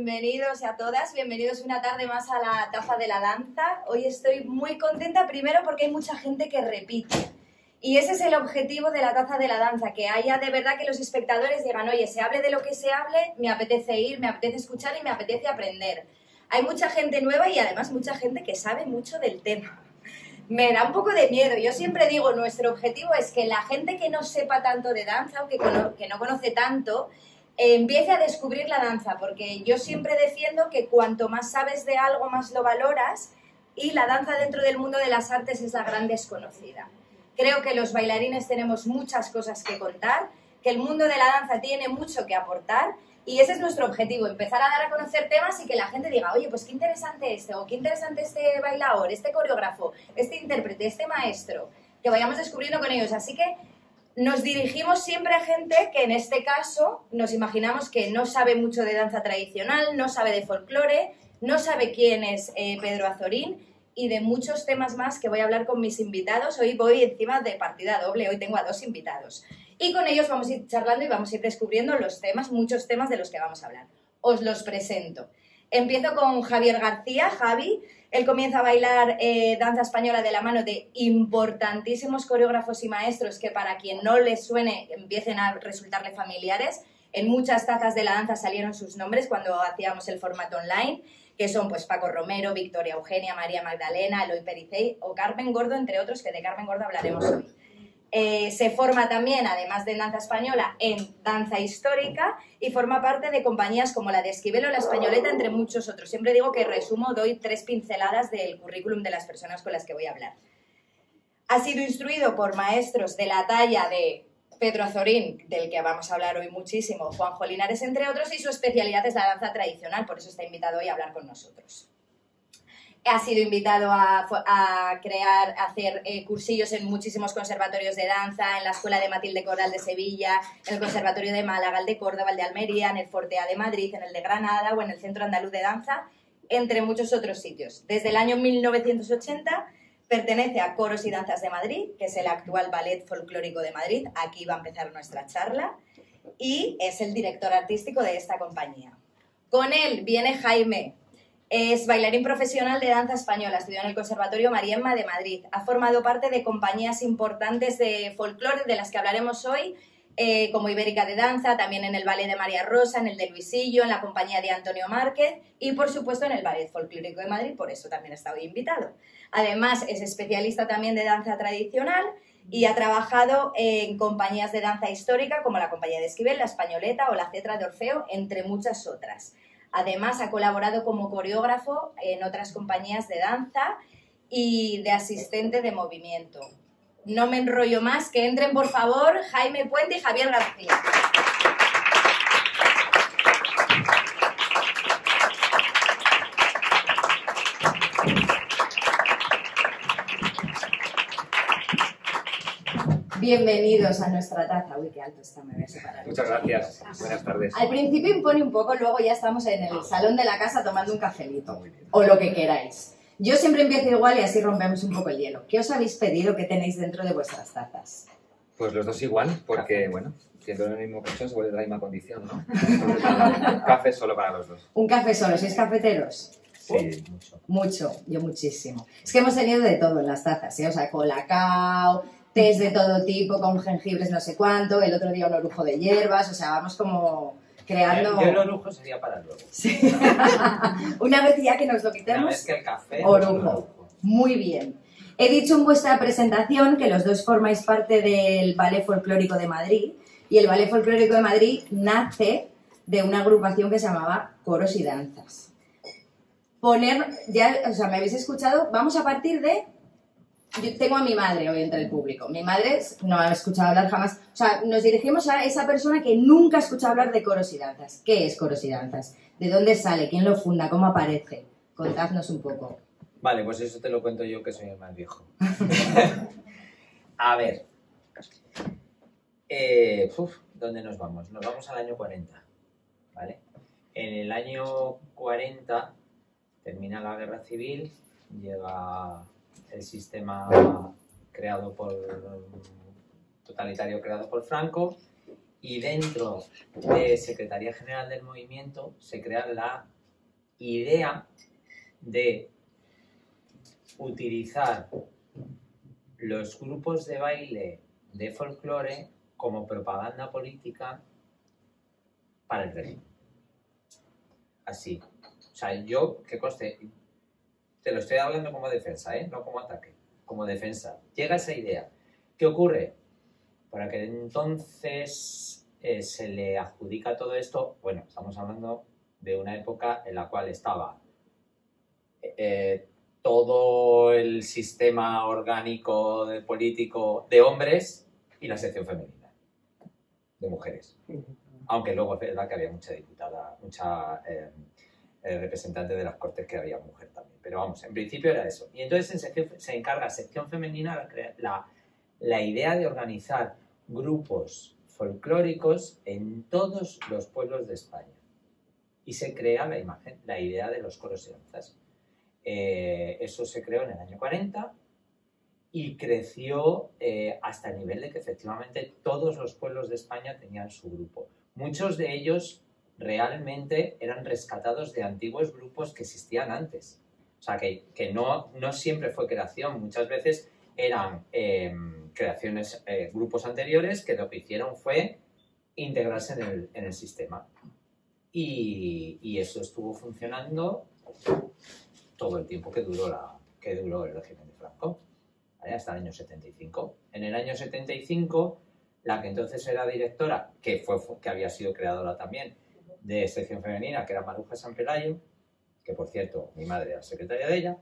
bienvenidos a todas, bienvenidos una tarde más a la Taza de la Danza. Hoy estoy muy contenta, primero porque hay mucha gente que repite. Y ese es el objetivo de la Taza de la Danza, que haya de verdad que los espectadores digan, oye, se hable de lo que se hable, me apetece ir, me apetece escuchar y me apetece aprender. Hay mucha gente nueva y además mucha gente que sabe mucho del tema. Me da un poco de miedo. Yo siempre digo, nuestro objetivo es que la gente que no sepa tanto de danza o que no conoce tanto, empiece a descubrir la danza, porque yo siempre defiendo que cuanto más sabes de algo, más lo valoras, y la danza dentro del mundo de las artes es la gran desconocida. Creo que los bailarines tenemos muchas cosas que contar, que el mundo de la danza tiene mucho que aportar, y ese es nuestro objetivo, empezar a dar a conocer temas y que la gente diga, oye, pues qué interesante este, o qué interesante este bailador, este coreógrafo, este intérprete, este maestro, que vayamos descubriendo con ellos. Así que nos dirigimos siempre a gente que en este caso nos imaginamos que no sabe mucho de danza tradicional, no sabe de folclore, no sabe quién es Pedro Azorín y de muchos temas más que voy a hablar con mis invitados. Hoy voy encima de partida doble, hoy tengo a 2 invitados. Y con ellos vamos a ir charlando y vamos a ir descubriendo los temas, muchos temas de los que vamos a hablar. Os los presento. Empiezo con Javier García. Javi, él comienza a bailar danza española de la mano de importantísimos coreógrafos y maestros que para quien no les suene empiecen a resultarle familiares. En muchas tazas de la danza salieron sus nombres cuando hacíamos el formato online, que son pues Paco Romero, Victoria Eugenia, María Magdalena, Eloy Pericey o Carmen Gordo, entre otros, que de Carmen Gordo hablaremos hoy. Se forma también, además de danza española, en danza histórica y forma parte de compañías como la de Esquivel o la Españoleta, entre muchos otros. Siempre digo que resumo, doy 3 pinceladas del currículum de las personas con las que voy a hablar. Ha sido instruido por maestros de la talla de Pedro Azorín, del que vamos a hablar hoy muchísimo, Juanjo Linares, entre otros, y su especialidad es la danza tradicional, por eso está invitado hoy a hablar con nosotros. Ha sido invitado a hacer cursillos en muchísimos conservatorios de danza, en la Escuela de Matilde Coral de Sevilla, en el Conservatorio de Málaga, el de Córdoba, el de Almería, en el Fortea de Madrid, en el de Granada o en el Centro Andaluz de Danza, entre muchos otros sitios. Desde el año 1980 pertenece a Coros y Danzas de Madrid, que es el actual Ballet Folclórico de Madrid. Aquí va a empezar nuestra charla. Y es el director artístico de esta compañía. Con él viene Jaime. Es bailarín profesional de danza española, estudió en el Conservatorio Mariemma de Madrid. Ha formado parte de compañías importantes de folclore, de las que hablaremos hoy, como Ibérica de Danza, también en el Ballet de María Rosa, en el de Luisillo, en la compañía de Antonio Márquez y, por supuesto, en el Ballet Folclórico de Madrid, por eso también está hoy invitado. Además, es especialista también de danza tradicional y ha trabajado en compañías de danza histórica, como la Compañía de Esquivel, la Españoleta o la Cetra de Orfeo, entre muchas otras. Además, ha colaborado como coreógrafo en otras compañías de danza y de asistente de movimiento. No me enrollo más, que entren por favor Jaime Puente y Javier García. Bienvenidos a nuestra taza. Uy, qué alto está, me voy a separar. Muchas gracias. Buenas tardes. Al principio impone un poco, luego ya estamos en el salón de la casa tomando un cafelito. O lo que queráis. Yo siempre empiezo igual y así rompemos un poco el hielo. ¿Qué os habéis pedido que tenéis dentro de vuestras tazas? Pues los dos igual, porque, bueno, siendo en el mismo colchón se vuelve de la misma condición, ¿no? Un café solo para los dos. Un café solo, ¿sois cafeteros? Sí, mucho. Mucho, yo muchísimo. Es que hemos tenido de todo en las tazas, ¿eh? O sea, colacao, tés de todo tipo, con jengibres no sé cuánto, el otro día un orujo de hierbas, o sea, vamos como creando... Yo el orujo sería para luego. Sí. Una vez ya que nos lo quitemos, Una vez que el café... orujo. Muy bien. He dicho en vuestra presentación que los dos formáis parte del Ballet Folclórico de Madrid, y el Ballet Folclórico de Madrid nace de una agrupación que se llamaba Coros y Danzas. Ya, o sea, me habéis escuchado, vamos a partir de... Yo tengo a mi madre hoy entre el público. Mi madre no ha escuchado hablar jamás. O sea, nos dirigimos a esa persona que nunca ha escuchado hablar de coros y danzas. ¿Qué es coros y danzas? ¿De dónde sale? ¿Quién lo funda? ¿Cómo aparece? Contadnos un poco. Vale, pues eso te lo cuento yo, que soy el más viejo. A ver. ¿Dónde nos vamos? Nos vamos al año 40. ¿Vale? En el año 40 termina la guerra civil, llega el sistema totalitario creado por Franco, y dentro de Secretaría General del Movimiento se crea la idea de utilizar los grupos de baile de folclore como propaganda política para el régimen. Así. O sea, yo, que conste, te lo estoy hablando como defensa, no como ataque, como defensa. Llega esa idea. ¿Qué ocurre? Por aquel entonces se le adjudica todo esto, bueno, estamos hablando de una época en la cual estaba todo el sistema orgánico político de hombres y la sección femenina de mujeres. Aunque luego es verdad que había mucha diputada, mucha representante de las Cortes que había mujer también. Pero vamos, en principio era eso. Y entonces se encarga sección femenina la idea de organizar grupos folclóricos en todos los pueblos de España. Y se crea la idea de los coros y danzas. Eso se creó en el año 40 y creció hasta el nivel de que efectivamente todos los pueblos de España tenían su grupo. Muchos de ellos realmente eran rescatados de antiguos grupos que existían antes. O sea, que no siempre fue creación. Muchas veces eran creaciones, grupos anteriores que lo que hicieron fue integrarse en el sistema. Y eso estuvo funcionando todo el tiempo que duró el régimen de Franco, ¿vale? Hasta el año 75. En el año 75, la que entonces era directora, que había sido creadora también de sección femenina, que era Maruja San Pelayo, que por cierto, mi madre era secretaria de ella,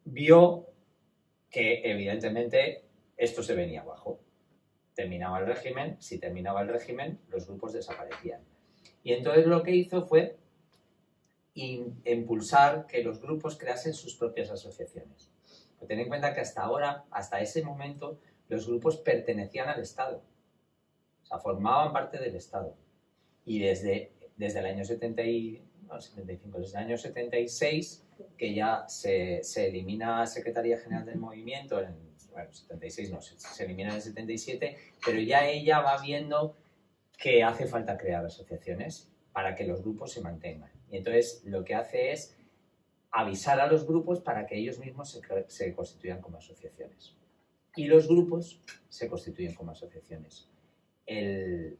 vio que evidentemente esto se venía abajo. Terminaba el régimen, si terminaba el régimen, los grupos desaparecían. Y entonces lo que hizo fue impulsar que los grupos creasen sus propias asociaciones. Pero ten en cuenta que hasta ese momento, los grupos pertenecían al Estado. O sea, formaban parte del Estado. Y desde el año 75, desde el año 76, que ya se elimina Secretaría General del Movimiento, 76 no, se elimina en el 77, pero ya ella va viendo que hace falta crear asociaciones para que los grupos se mantengan. Y entonces lo que hace es avisar a los grupos para que ellos mismos se constituyan como asociaciones. Y los grupos se constituyen como asociaciones. El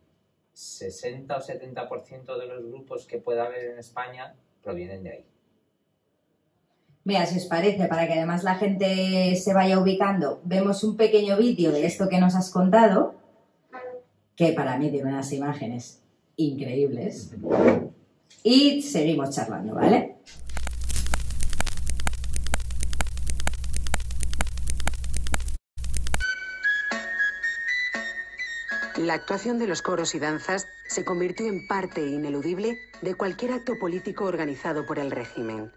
60 o 70% de los grupos que pueda haber en España provienen de ahí. Mira, si os parece, para que además la gente se vaya ubicando, vemos un pequeño vídeo de esto que nos has contado, que para mí tiene unas imágenes increíbles. Y seguimos charlando, ¿vale? La actuación de los coros y danzas se convirtió en parte ineludible de cualquier acto político organizado por el régimen.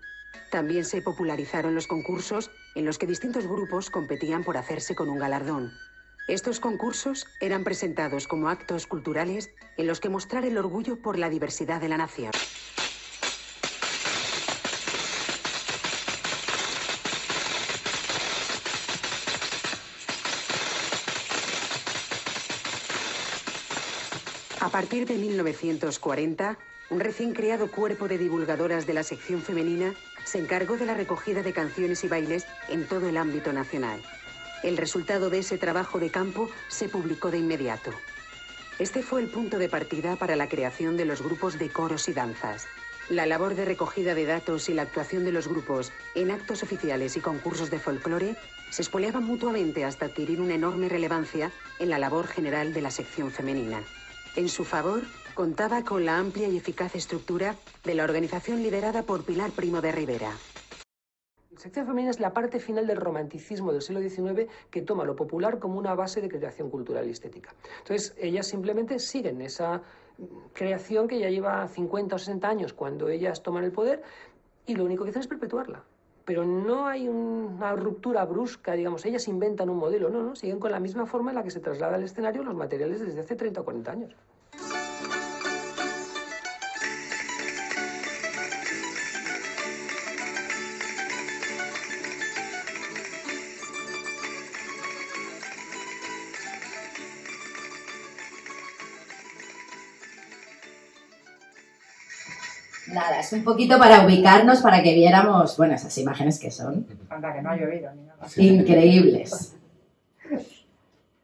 También se popularizaron los concursos en los que distintos grupos competían por hacerse con un galardón. Estos concursos eran presentados como actos culturales en los que mostrar el orgullo por la diversidad de la nación. A partir de 1940, un recién creado cuerpo de divulgadoras de la sección femenina se encargó de la recogida de canciones y bailes en todo el ámbito nacional. El resultado de ese trabajo de campo se publicó de inmediato. Este fue el punto de partida para la creación de los grupos de coros y danzas. La labor de recogida de datos y la actuación de los grupos en actos oficiales y concursos de folclore se espoleaban mutuamente hasta adquirir una enorme relevancia en la labor general de la sección femenina. En su favor, contaba con la amplia y eficaz estructura de la organización liderada por Pilar Primo de Rivera. La sección femenina es la parte final del romanticismo del siglo XIX que toma lo popular como una base de creación cultural y estética. Entonces, ellas simplemente siguen esa creación que ya lleva 50 o 60 años cuando ellas toman el poder y lo único que hacen es perpetuarla. Pero no hay una ruptura brusca, digamos, ellas inventan un modelo, no, siguen con la misma forma en la que se traslada al escenario los materiales desde hace 30 o 40 años. Nada, es un poquito para ubicarnos, para que viéramos, bueno, esas imágenes que son Anda, que no ha llovido ni nada. increíbles.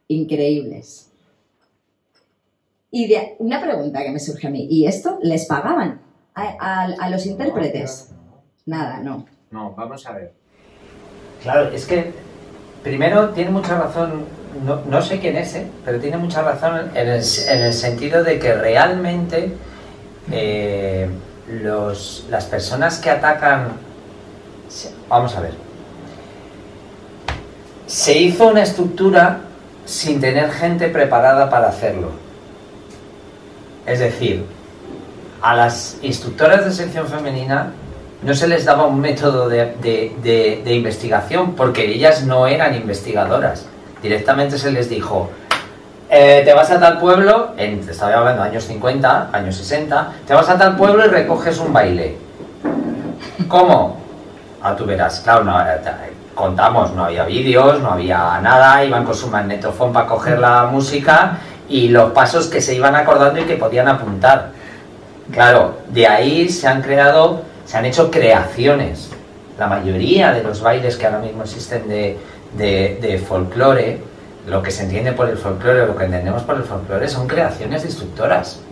Increíbles. Y una pregunta que me surge a mí, ¿y esto les pagaban a los intérpretes? Nada, no. No, vamos a ver. Claro, es que primero tiene mucha razón, no sé quién es, pero tiene mucha razón en el sentido de que realmente las personas que atacan... Vamos a ver. Se hizo una estructura sin tener gente preparada para hacerlo. Es decir, a las instructoras de sección femenina no se les daba un método de investigación porque ellas no eran investigadoras. Directamente se les dijo, te vas a tal pueblo, te estaba hablando de años 50, años 60, te vas a tal pueblo y recoges un baile. ¿Cómo? Tú verás, claro, contamos, no había vídeos, no había nada, iban con su magnetofón para coger la música y los pasos que se iban acordando y que podían apuntar. Claro, de ahí se han hecho creaciones. La mayoría de los bailes que ahora mismo existen de folclore, lo que se entiende por el folclore, lo que entendemos por el folclore son creaciones de instructoras.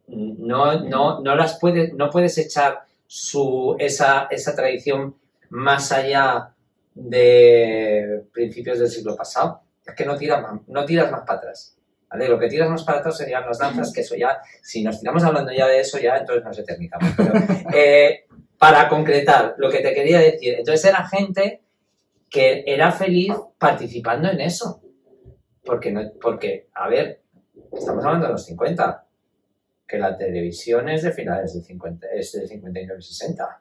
No puedes echar esa tradición más allá de principios del siglo pasado. Es que no tiras más para atrás. ¿Vale? Lo que tiras más para atrás serían las danzas, que eso ya, si nos tiramos hablando ya de eso, ya entonces nos eternizamos. Pero, para concretar lo que te quería decir, entonces era gente que era feliz participando en eso. Porque, a ver, estamos hablando de los 50, que la televisión es de finales del 50, es del 59-60.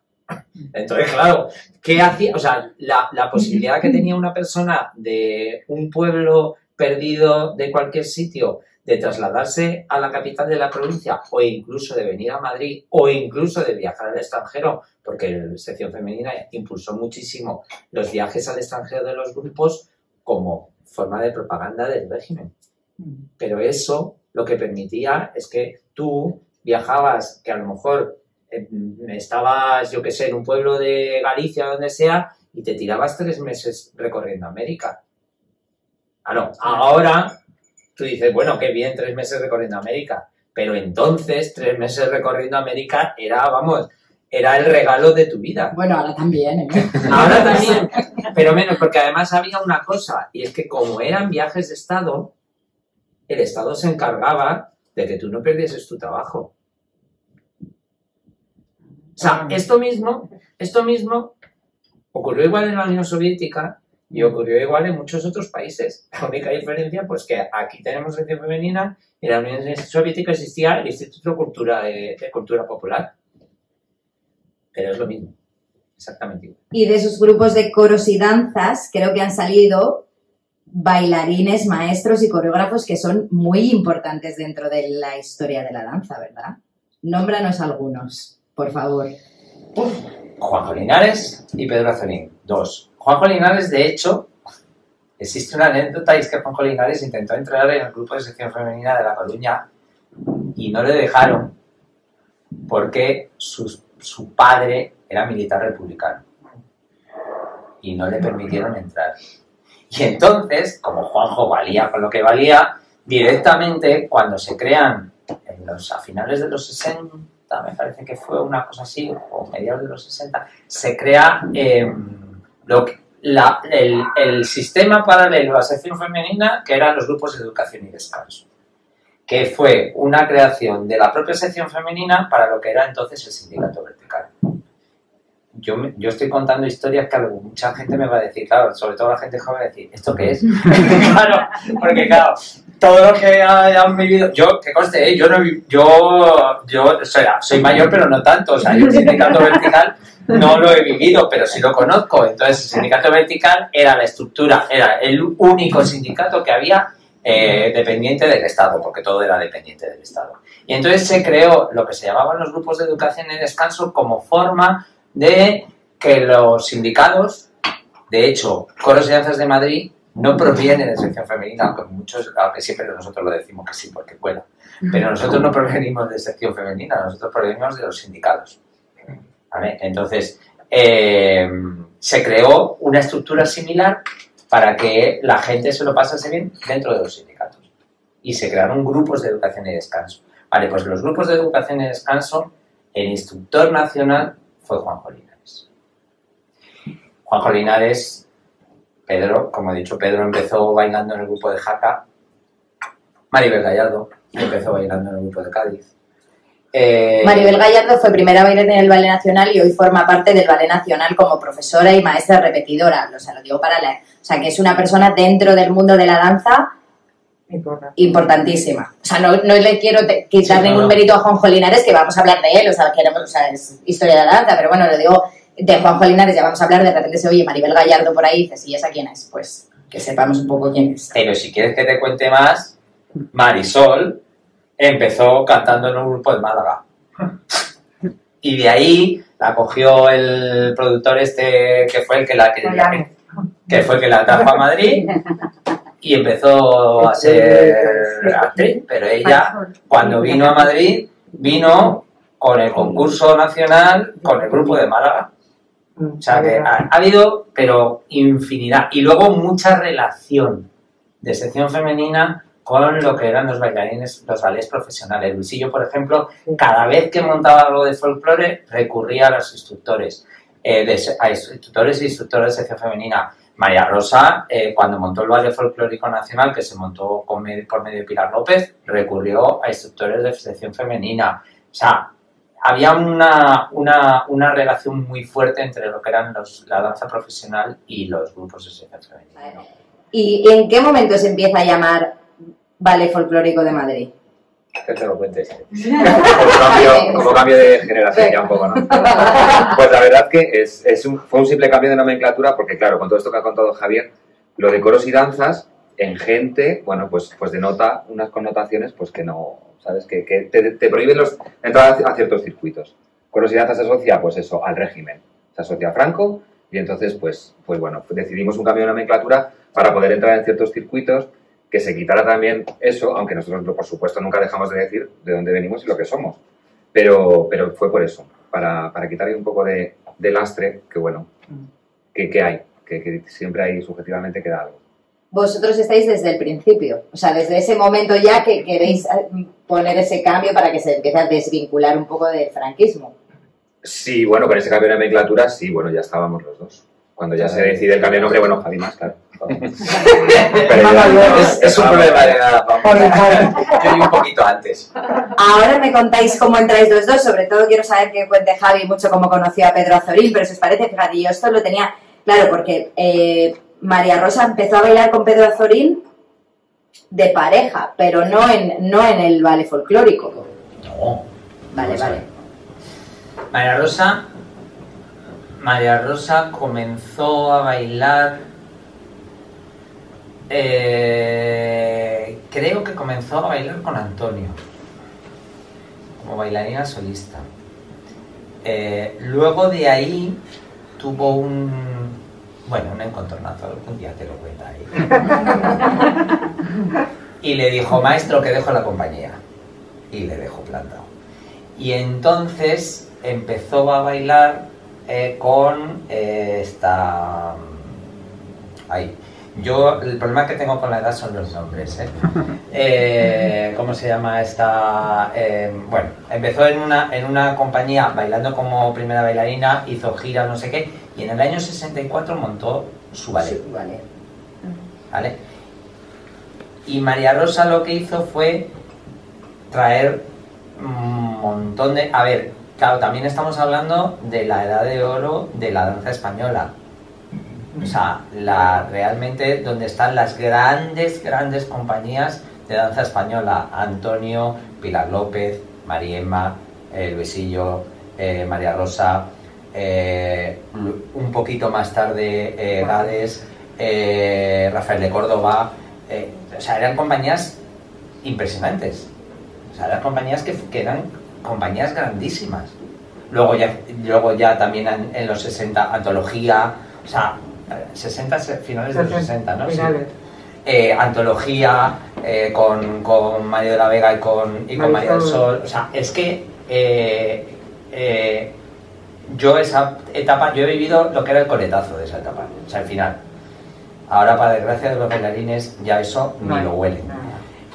Entonces, claro, ¿qué hacía? O sea, la posibilidad que tenía una persona de un pueblo perdido de cualquier sitio de trasladarse a la capital de la provincia o incluso de venir a Madrid o incluso de viajar al extranjero, porque la sección femenina impulsó muchísimo los viajes al extranjero de los grupos como forma de propaganda del régimen. Pero eso lo que permitía es que tú viajabas, que a lo mejor estabas, yo qué sé, en un pueblo de Galicia o donde sea, y te tirabas 3 meses recorriendo América. Claro, ahora tú dices, bueno, qué bien 3 meses recorriendo América, pero entonces 3 meses recorriendo América era el regalo de tu vida. Bueno, ahora también, ¿eh? Ahora también, pero menos, porque además había una cosa, y es que como eran viajes de Estado, el Estado se encargaba de que tú no perdieses tu trabajo. O sea, esto mismo ocurrió igual en la Unión Soviética y ocurrió igual en muchos otros países. La única diferencia, pues que aquí tenemos sección femenina y en la Unión Soviética existía el Instituto de Cultura Popular. Pero es lo mismo, exactamente igual. Y de esos grupos de coros y danzas, creo que han salido bailarines, maestros y coreógrafos que son muy importantes dentro de la historia de la danza, ¿verdad? Nómbranos algunos, por favor. Juanjo Linares y Pedro Azorín, 2. Juanjo Linares, de hecho, existe una anécdota y es que Juanjo Linares intentó entrar en el grupo de sección femenina de La Coruña y no le dejaron porque su padre era militar republicano y no le permitieron entrar. Y entonces, como Juanjo valía con lo que valía, directamente cuando se crean a finales de los 60, me parece que fue una cosa así, o mediados de los 60, se crea el sistema paralelo a la sección femenina, que eran los grupos de educación y descanso, que fue una creación de la propia sección femenina para lo que era entonces el sindicato vertical. Yo estoy contando historias que mucha gente me va a decir, claro, sobre todo la gente joven, va a decir, ¿esto qué es? Claro, porque claro, todo lo que han vivido, que conste, soy mayor pero no tanto, o sea, yo el sindicato vertical no lo he vivido, pero sí lo conozco. Entonces el sindicato vertical era la estructura, era el único sindicato que había dependiente del Estado, porque todo era dependiente del Estado. Y entonces se creó lo que se llamaban los grupos de educación y descanso como forma de que los sindicatos, de hecho, Coros y Danzas de Madrid no proviene de sección femenina, aunque siempre nosotros lo decimos que sí porque cuela. Pero nosotros no provenimos de sección femenina, nosotros provenimos de los sindicatos. ¿Vale? Entonces, se creó una estructura similar para que la gente se lo pasase bien dentro de los sindicatos. Y se crearon grupos de educación y descanso. Vale, pues los grupos de educación y descanso, el instructor nacional fue Juanjo Linares. Juanjo Linares, Pedro, como he dicho, Pedro empezó bailando en el grupo de Jaca. Maribel Gallardo empezó bailando en el grupo de Cádiz. Maribel Gallardo fue primera bailarina en el Ballet Nacional y hoy forma parte del Ballet Nacional como profesora y maestra repetidora. O sea, lo digo o sea, que es una persona dentro del mundo de la danza importantísima. O sea, no le quiero quitar ningún mérito a Juanjo Linares, que vamos a hablar de él, o sea, es historia de la danza, pero bueno, lo digo, de Juanjo Linares ya vamos a hablar, de repente se oye Maribel Gallardo por ahí y dices, ¿y esa quién es? Pues que sepamos un poco quién es. Pero si quieres que te cuente más, Marisol empezó cantando en un grupo de Málaga. Y de ahí la cogió el productor que fue el que la trajo a Madrid y empezó a ser actriz. Pero ella, cuando vino a Madrid, vino con el concurso nacional, con el grupo de Málaga. O sea que ha habido, pero infinidad. Y luego mucha relación de sección femenina con lo que eran los bailarines, los ballets profesionales. Luisillo, por ejemplo, cada vez que montaba algo de folclore, recurría a los instructores, a instructores y instructoras de sección femenina. María Rosa, cuando montó el ballet folclórico nacional, que se montó por medio de Pilar López, recurrió a instructores de sección femenina. O sea, había una relación muy fuerte entre lo que eran la danza profesional y los grupos de sección femenina. ¿Y en qué momento se empieza a llamar Ballet Folclórico de Madrid? Que te lo cuentes. Como cambio de generación ya un poco, ¿no? Pues la verdad que fue un simple cambio de nomenclatura porque, claro, con todo esto que ha contado Javier, lo de coros y danzas, en gente, bueno, pues denota unas connotaciones pues que no, ¿sabes? Que te prohíben entrar a ciertos circuitos. Coros y danzas se asocia, pues eso, al régimen. Se asocia a Franco y entonces, pues bueno, decidimos un cambio de nomenclatura para poder entrar en ciertos circuitos, que se quitara también eso, aunque nosotros, por supuesto, nunca dejamos de decir de dónde venimos y lo que somos. Pero fue por eso, para quitarle un poco de lastre, que bueno, que hay, que siempre hay, subjetivamente queda algo. Vosotros estáis desde el principio, o sea, desde ese momento ya que queréis poner ese cambio para que se empiece a desvincular un poco del franquismo. Sí, bueno, con ese cambio de nomenclatura, sí, bueno, ya estábamos los dos. Cuando ya se decide el cambio de nombre, bueno, Javi más, claro. Es un problema de edad. Yo y un poquito antes. Ahora me contáis cómo entráis los dos, sobre todo quiero saber que cuente Javi mucho cómo conoció a Pedro Azorín, pero si os parece, fíjate, yo esto lo tenía claro porque María Rosa empezó a bailar con Pedro Azorín de pareja, pero no en el ballet folclórico. No. Vale. María Rosa comenzó a bailar, creo que comenzó a bailar con Antonio, como bailarina solista. Luego de ahí tuvo un encontronazo, algún día te lo cuenta ahí. Y le dijo, maestro, que dejo la compañía. Y le dejó plantado. Y entonces empezó a bailar con esta... Yo, el problema que tengo con la edad son los nombres, ¿cómo se llama esta? Empezó en una compañía bailando como primera bailarina, hizo gira, no sé qué, y en el año 64 montó su ballet. Sí, vale. ¿Vale? Y María Rosa lo que hizo fue traer un montón de... A ver, claro, también estamos hablando de la edad de oro de la danza española. O sea, realmente donde están las grandes compañías de danza española. Antonio, Pilar López, Mariema, Luisillo, María Rosa, un poquito más tarde Gades, Rafael de Córdoba. O sea, eran compañías impresionantes. O sea, eran compañías que eran compañías grandísimas. Luego ya también en los 60, Antología. O sea, 60, finales de los 60, ¿no? Finales. Sí. Antología con Mario de la Vega y con María del Sol. O sea, es que yo esa etapa, yo he vivido lo que era el coletazo de esa etapa, o sea, el final. Ahora, para desgracia de los bailarines, ya eso ni lo huelen.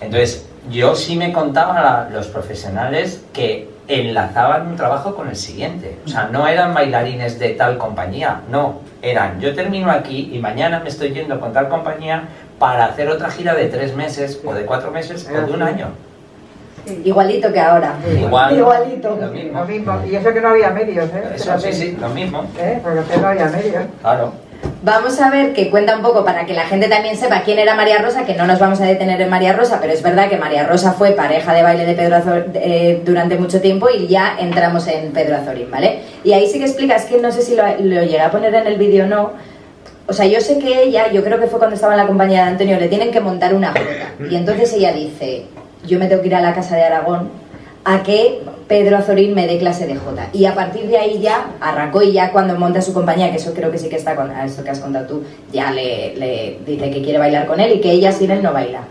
Entonces, yo sí me contaban a los profesionales que enlazaban un trabajo con el siguiente. O sea, no eran bailarines de tal compañía, no. Eran, yo termino aquí y mañana me estoy yendo con tal compañía para hacer otra gira de 3 meses, o de 4 meses, o de 1 año. Igualito que ahora. Igualito. Lo mismo. Y eso que no había medios, ¿eh? Eso sí, lo mismo. Porque no había medios. Claro. Vamos a ver que cuenta un poco para que la gente también sepa quién era María Rosa, que no nos vamos a detener en María Rosa, pero es verdad que María Rosa fue pareja de baile de Pedro Azorín durante mucho tiempo y ya entramos en Pedro Azorín, ¿vale? Y ahí sí que explicas que no sé si lo llegué a poner en el vídeo o no. O sea, yo sé que ella, yo creo que fue cuando estaba en la compañía de Antonio, le tienen que montar una jota. Y entonces ella dice, yo me tengo que ir a la Casa de Aragón a que Pedro Azorín me dé clase de jota. Y a partir de ahí ya arrancó, y ya cuando monta su compañía, que eso creo que sí que está con eso que has contado tú, ya le dice que quiere bailar con él y que ella sin él no baila.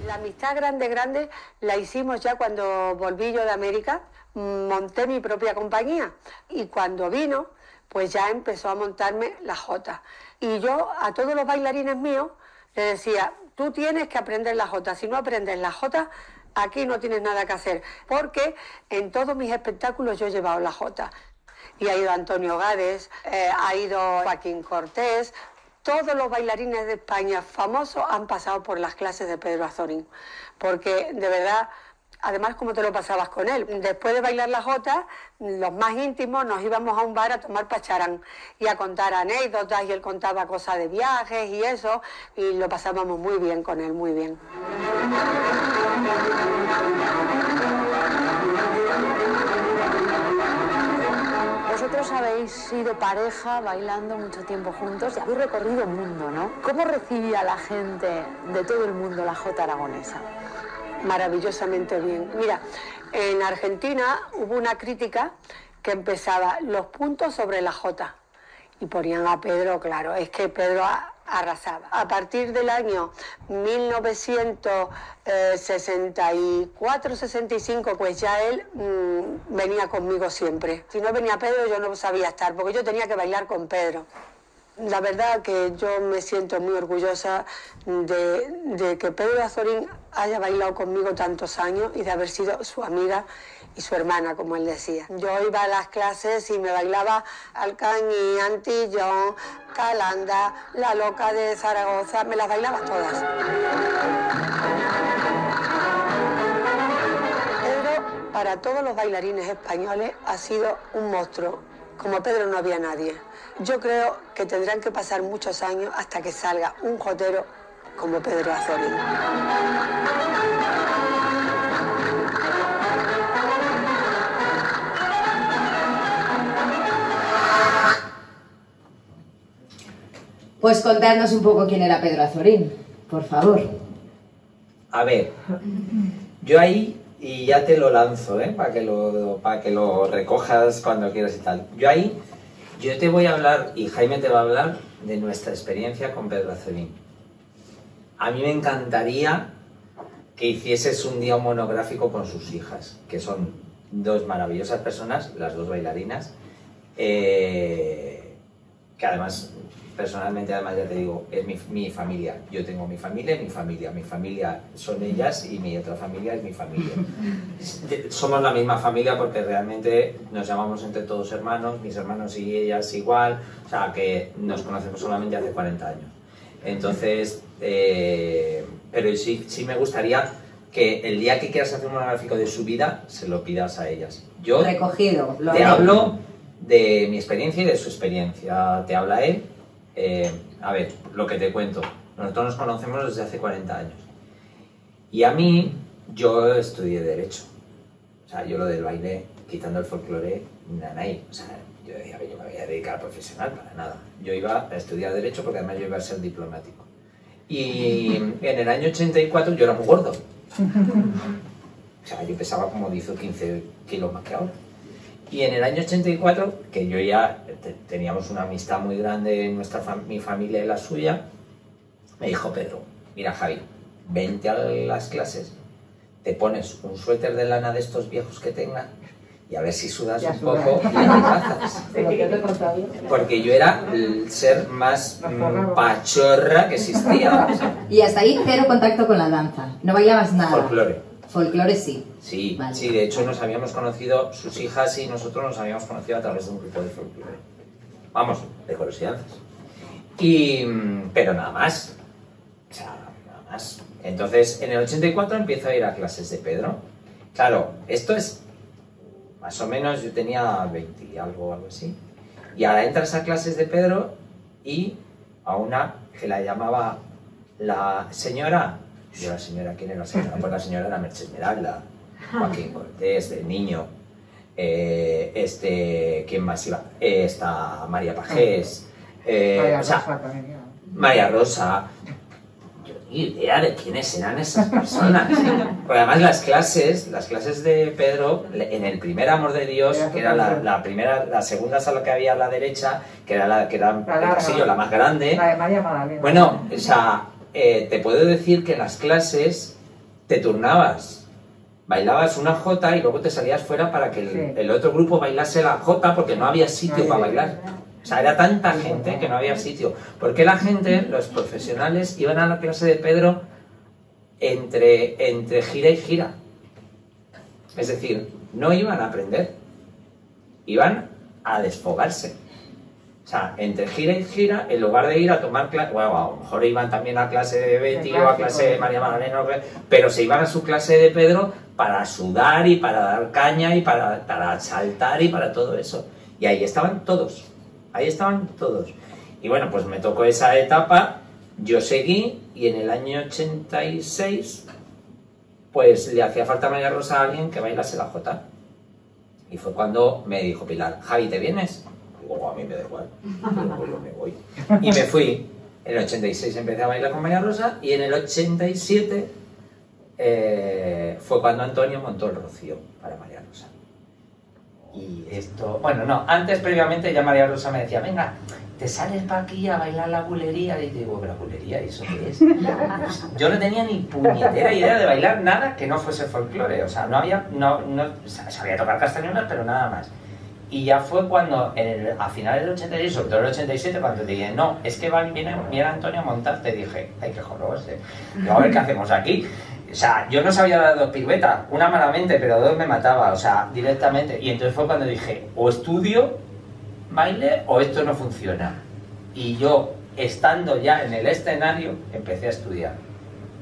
La amistad grande la hicimos ya cuando volví yo de América, monté mi propia compañía y cuando vino, pues ya empezó a montarme la jota. Y yo a todos los bailarines míos les decía, tú tienes que aprender la jota, si no aprendes la jota, aquí no tienes nada que hacer, porque en todos mis espectáculos yo he llevado la jota. Y ha ido Antonio Gades, ha ido Joaquín Cortés, todos los bailarines de España famosos han pasado por las clases de Pedro Azorín, porque de verdad, además como te lo pasabas con él, después de bailar la jota, los más íntimos nos íbamos a un bar a tomar pacharán y a contar anécdotas, y él contaba cosas de viajes y eso, y lo pasábamos muy bien con él, muy bien. Vosotros habéis sido pareja bailando mucho tiempo juntos y habéis recorrido el mundo, ¿no? ¿Cómo recibía la gente de todo el mundo la jota aragonesa? Maravillosamente bien. Mira, en Argentina hubo una crítica que empezaba los puntos sobre la jota y ponían a Pedro, claro, es que Pedro arrasaba. A partir del año 1964-65, pues ya él venía conmigo siempre. Si no venía Pedro, yo no sabía estar, porque yo tenía que bailar con Pedro. La verdad que yo me siento muy orgullosa de que Pedro Azorín haya bailado conmigo tantos años y de haber sido su amiga y su hermana, como él decía. Yo iba a las clases y me bailaba Alcañí, Antillón, Calanda, La Loca de Zaragoza, me las bailaba todas. Pedro, para todos los bailarines españoles, ha sido un monstruo. Como Pedro no había nadie. Yo creo que tendrán que pasar muchos años hasta que salga un jotero como Pedro Azorín. Pues contadnos un poco quién era Pedro Azorín, por favor. A ver, yo ahí, y ya te lo lanzo, para que lo recojas cuando quieras y tal. Yo te voy a hablar, y Jaime te va a hablar, de nuestra experiencia con Pedro Azorín. A mí me encantaría que hicieses un día monográfico con sus hijas, que son 2 maravillosas personas, las 2 bailarinas, que además, personalmente, además ya te digo, es mi familia. Yo tengo mi familia y mi familia. Mi familia son ellas y mi otra familia es mi familia. Somos la misma familia porque realmente nos llamamos entre todos hermanos, mis hermanos y ellas igual, o sea que nos conocemos solamente hace 40 años. Entonces, pero sí me gustaría que el día que quieras hacer un monográfico de su vida, se lo pidas a ellas. Yo recogido, te hablo de mi experiencia y de su experiencia. Te habla él. A ver, lo que te cuento, nosotros nos conocemos desde hace 40 años y a mí, yo estudié Derecho, o sea, yo lo del baile, quitando el folclore, nanay, o sea, yo decía, yo me voy a dedicar a profesional, para nada, yo iba a estudiar Derecho porque además yo iba a ser diplomático y en el año 84 yo era muy gordo, o sea, yo pesaba como 10 o 15 kilos más que ahora. Y en el año 84, que yo ya teníamos una amistad muy grande en mi familia y la suya, me dijo Pedro, mira Javi, vente a las clases, te pones un suéter de lana de estos viejos que tengan y a ver si sudas un poco y adelgazas. Porque yo era el ser más pachorra que existía. Y hasta ahí cero contacto con la danza, no bailabas nada. Folclore. Folclore sí. Sí, vale. Sí, de hecho nos habíamos conocido, sus hijas y nosotros nos habíamos conocido a través de un grupo de folclore. Vamos, de coros y danzas. Pero nada más. O sea, nada más. Entonces, en el 84 empiezo a ir a clases de Pedro. Claro, esto es más o menos, yo tenía 20 y algo así. Y ahora entras a clases de Pedro y a una que la llamaba la señora. Yo la señora, ¿quién era la señora? Pues la señora era Merche Esmeralda, Joaquín Cortés, del Niño. ¿Quién más iba? Esta María Pajés. María Rosa. Ni idea de quiénes eran esas personas. Pero además las clases de Pedro, en el primer Amor de Dios, que era la segunda sala que había a la derecha, que era el pasillo, la más grande. La de María Magdalena. Bueno, o sea, te puedo decir que en las clases te turnabas. Bailabas una jota y luego te salías fuera para que el otro grupo bailase la jota porque no había sitio para bailar. O sea, era tanta gente que no había sitio. Porque la gente, los profesionales, iban a la clase de Pedro entre gira y gira. Es decir, no iban a aprender, iban a desfogarse. O sea, entre gira y gira, en lugar de ir a tomar clase, bueno, a lo mejor iban también a clase de Betty o a clase de María Magdalena, pero se iban a su clase de Pedro para sudar y para dar caña y para saltar y para todo eso. Y ahí estaban todos. Ahí estaban todos. Y bueno, pues me tocó esa etapa, yo seguí y en el año 86 pues le hacía falta a María Rosa a alguien que bailase la jota. Y fue cuando me dijo Pilar, Javi, ¿te vienes? Digo, a mí me da igual, yo me voy. Y me fui. En el 86 empecé a bailar con María Rosa y en el 87 fue cuando Antonio montó el Rocío para María Rosa. Y esto, bueno, no, antes previamente ya María Rosa me decía, venga, te sales para aquí a bailar la bulería. Y digo, ¿la bulería? ¿Y eso qué es? Yo no tenía ni puñetera idea de bailar nada que no fuese folclore. O sea, no había, sabía tocar castañuelas, pero nada más. Y ya fue cuando, a finales del 86, sobre todo el 87, cuando te dije, no, es que viene Antonio a montarte, dije, ay, qué joroso, a ver qué hacemos aquí. O sea, yo no sabía dar dos piruetas, una malamente, pero dos me mataba, o sea, directamente. Y entonces fue cuando dije, o estudio baile o esto no funciona. Y yo, estando ya en el escenario, empecé a estudiar.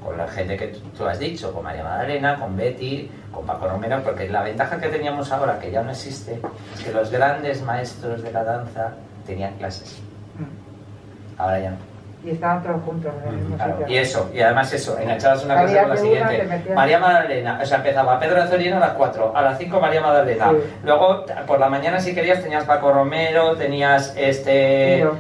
Con la gente que tú has dicho, con María Magdalena, con Betty, con Paco Romero, porque la ventaja que teníamos ahora, que ya no existe, es que los grandes maestros de la danza tenían clases. Ahora ya no. Y estaban todos juntos en el mismo sitio. Y eso, y además eso, enganchabas una clase con la siguiente. María Magdalena, o sea, empezaba Pedro Azorino a las 4, a las 5 María Magdalena. Sí. Luego, por la mañana, si querías, tenías Paco Romero, tenías Ciro,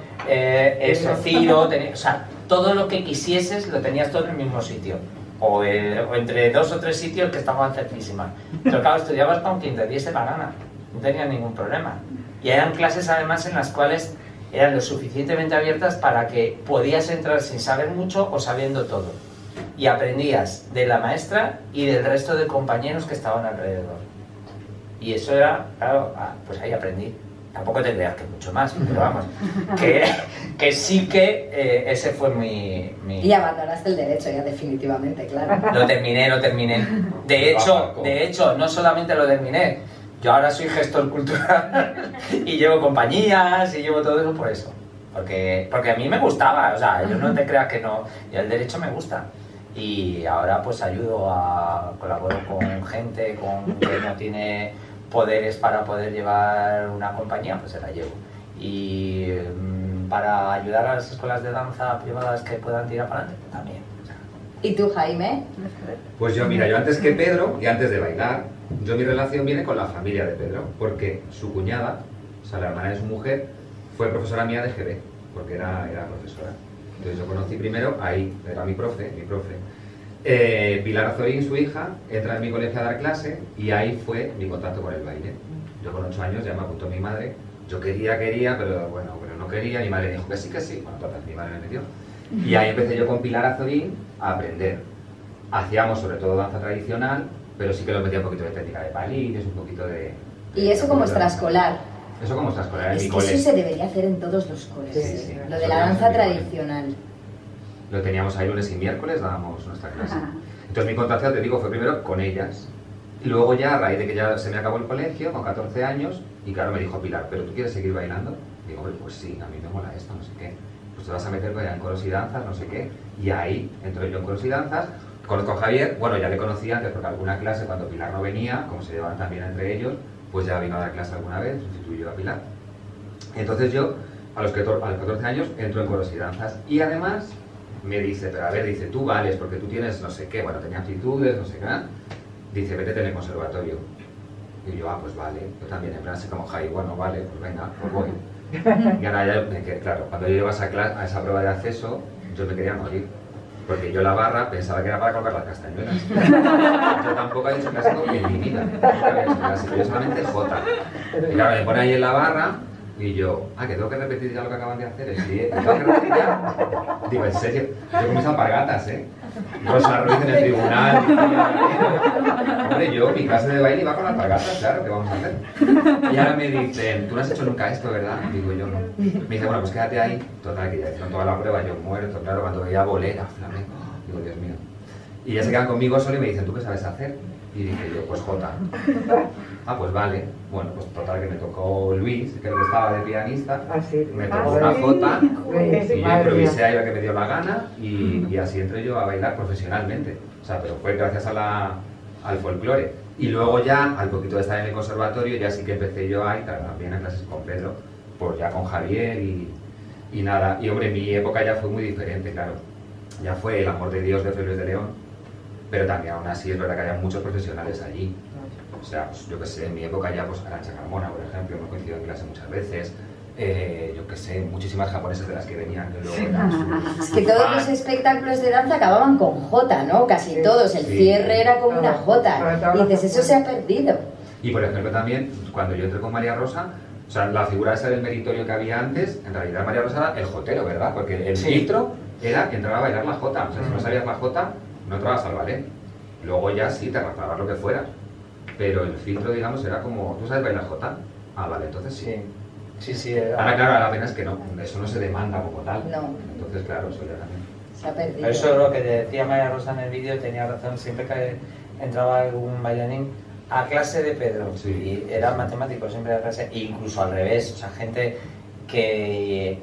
o sea, todo lo que quisieses lo tenías todo en el mismo sitio. O entre 2 o 3 sitios que estaban cerquísimas. Pero claro, estudiabas con quien te diese la gana, no tenías ningún problema. Y eran clases además en las cuales eran lo suficientemente abiertas para que podías entrar sin saber mucho o sabiendo todo. Y aprendías de la maestra y del resto de compañeros que estaban alrededor. Y eso era, claro, pues ahí aprendí. Tampoco te creas que mucho más, pero vamos, que sí que ese fue mi... Y abandonaste el derecho ya definitivamente, claro. Lo terminé. De hecho, no solamente lo terminé, yo ahora soy gestor cultural y llevo compañías y llevo todo eso por eso. Porque a mí me gustaba, o sea, yo no te creas que no, y el derecho me gusta. Y ahora pues colaboro con gente que no tiene poderes para poder llevar una compañía, pues se la llevo. Y para ayudar a las escuelas de danza privadas que puedan tirar para adelante, también. ¿Y tú, Jaime? Pues yo, mira, yo antes que Pedro y antes de bailar, mi relación viene con la familia de Pedro, porque su cuñada, o sea, la hermana de su mujer, fue profesora mía de GB, porque era profesora. Entonces yo conocí primero, ahí, era mi profe. Pilar Azorín, su hija, entra en mi colegio a dar clase y ahí fue mi contacto con el baile. Yo con 8 años ya me apuntó mi madre. Yo quería, pero bueno, pero no quería. Mi madre dijo que sí. Bueno, total, mi madre me metió. Y ahí empecé yo con Pilar Azorín a aprender. Hacíamos sobre todo danza tradicional, pero sí que lo metía un poquito de técnica de palillos, un poquito de... Y eso como extraescolar. Eso como extraescolar en Es mi que cole. eso se debería hacer en todos los coles. Sí. Lo de la danza tradicional. Lo teníamos ahí lunes y miércoles, dábamos nuestra clase. Entonces mi contacto, te digo, fue primero con ellas. Y luego ya, a raíz de que ya se me acabó el colegio, con 14 años, y claro, me dijo Pilar, ¿pero tú quieres seguir bailando? Digo, hombre, pues sí, a mí me mola esto, no sé qué. Pues te vas a meter en coros y danzas, no sé qué. Y ahí entro yo en coros y danzas. Conozco a Javier, bueno, ya le conocía antes porque alguna clase, cuando Pilar no venía, como se llevaban también entre ellos, pues ya vino a dar clase alguna vez, sustituyó a Pilar. Entonces yo, a los 14 años, entro en coros y danzas. Y además me dice, pero a ver, dice, tú vales porque tú tienes no sé qué, bueno, tenía aptitudes, no sé qué. Dice, vete en el conservatorio. Y yo, pues vale, yo también, en plan así como Jai, bueno, vale, pues venga, pues voy. Y ahora ya, claro, cuando yo iba a esa prueba de acceso, yo me quería morir. Porque yo la barra pensaba que era para colocar las castañuelas. Yo tampoco he hecho clásico en mi vida. Nunca había hecho clásico, yo solamente Jota. Y claro, me pone ahí en la barra y yo, que tengo que repetir ya lo que acaban de hacer. Sí, tengo que repetir ya. Digo, en serio, yo con mis alpargatas, Rosa Ruiz en el tribunal. Hombre, yo, mi clase de baile iba con alpargatas, claro, ¿qué vamos a hacer? Y ahora me dicen, tú no has hecho nunca esto, ¿verdad? Digo, yo no. Me dice, bueno, pues quédate ahí. Total, que ya hicieron toda la prueba, yo muerto, claro, cuando veía bolera, flamenco. Digo, Dios mío. Y ya se quedan conmigo solo y me dicen, ¿tú qué sabes hacer? Y dije yo, pues Jota. Pues vale. Bueno, pues total que me tocó Luis, creo que estaba de pianista. Me tocó una Jota y yo improvisé ahí la que me dio la gana y así entré yo a bailar profesionalmente. O sea, pero fue gracias al folclore. Y luego ya, al poquito de estar en el conservatorio, ya sí que empecé yo ahí también a clases con Pedro, pues ya con Javier y nada. Y hombre, mi época ya fue muy diferente, claro. Ya fue el amor de Dios de Felipe de León, pero también aún así es verdad que había muchos profesionales allí. O sea, pues, yo qué sé, en mi época ya, pues Arantxa Carmona, por ejemplo, hemos coincidido en clase muchas veces. Yo qué sé, muchísimas japonesas de las que venían. Que luego es que todos los espectáculos de danza acababan con Jota, ¿no? Casi todos. El cierre era como una Jota. Y dices, eso se ha perdido. Y por ejemplo también, cuando yo entré con María Rosa, o sea, la figura esa del meritorio que había antes, en realidad María Rosa era el jotero, ¿verdad? Porque el filtro era que entraba a bailar la jota. O sea, si no sabías la jota, no entrabas al ballet. Luego ya sí, te arrastrabas lo que fueras. Pero el filtro, digamos, era como, ¿tú sabes bailar jota? Vale, entonces sí. Sí. Ahora, claro, la pena es que no, eso no se demanda como tal. No. Entonces, claro, eso ya también. Se ha perdido. Pero eso lo que decía María Rosa en el vídeo tenía razón. Siempre que entraba algún bailarín a clase de Pedro, y era matemático, siempre a clase, e incluso al revés, o sea, gente que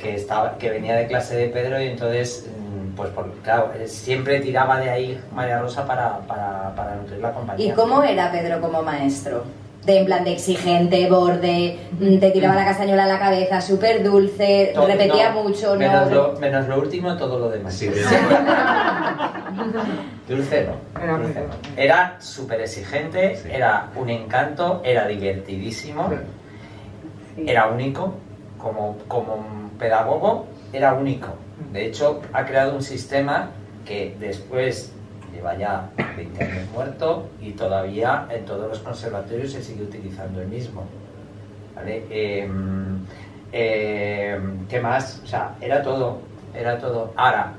venía de clase de Pedro y entonces, pues claro, siempre tiraba de ahí María Rosa para nutrir la compañía. ¿Y cómo era Pedro como maestro? En plan de exigente, borde, te tiraba la castañuela a la cabeza, súper dulce, repetía mucho, ¿no? Menos lo último, todo lo demás. Sí, dulce no. Era súper exigente, era un encanto, era divertidísimo, era único, como pedagogo, era único. De hecho, ha creado un sistema que después lleva ya 20 años muerto y todavía en todos los conservatorios se sigue utilizando el mismo. ¿Vale? ¿Qué más? O sea, era todo. Ahora,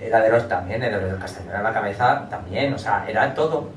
era de los castañuelas a la cabeza también, o sea, era todo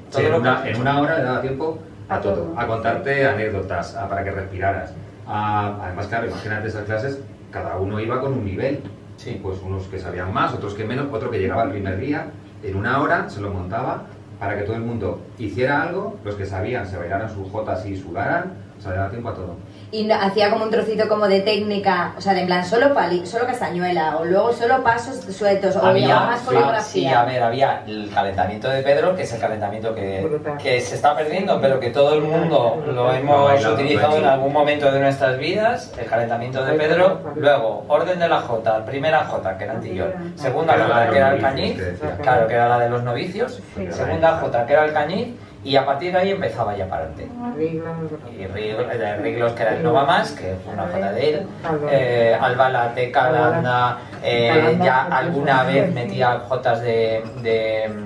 sí, en una hora le daba tiempo a todo, a contarte anécdotas, para que respiraras. Además, claro, imagínate esas clases, cada uno iba con un nivel. Sí, pues unos que sabían más, otros que menos, otro que llegaba el primer día, en una hora se lo montaba para que todo el mundo hiciera algo, los que sabían se bailaran sus jotas y sudaran, o sea, le daba tiempo a todo. Y hacía como un trocito como de técnica, o sea, de en plan solo castañuela, o luego solo pasos sueltos, o había más coreografía. Sí, a ver, había el calentamiento de Pedro, que es el calentamiento que se está perdiendo, pero que todo el mundo lo hemos utilizado en algún momento de nuestras vidas, el calentamiento de Pedro. Luego, orden de la jota, primera jota, que era Antillón, segunda jota, que era el cañiz, claro, que era la de los novicios, segunda jota, que era el cañiz, y a partir de ahí empezaba ya para adelante. Y Riglos, que era el No Va Más, que fue una jota de él. Alba Lateca, Calanda, ya alguna vez metía jotas de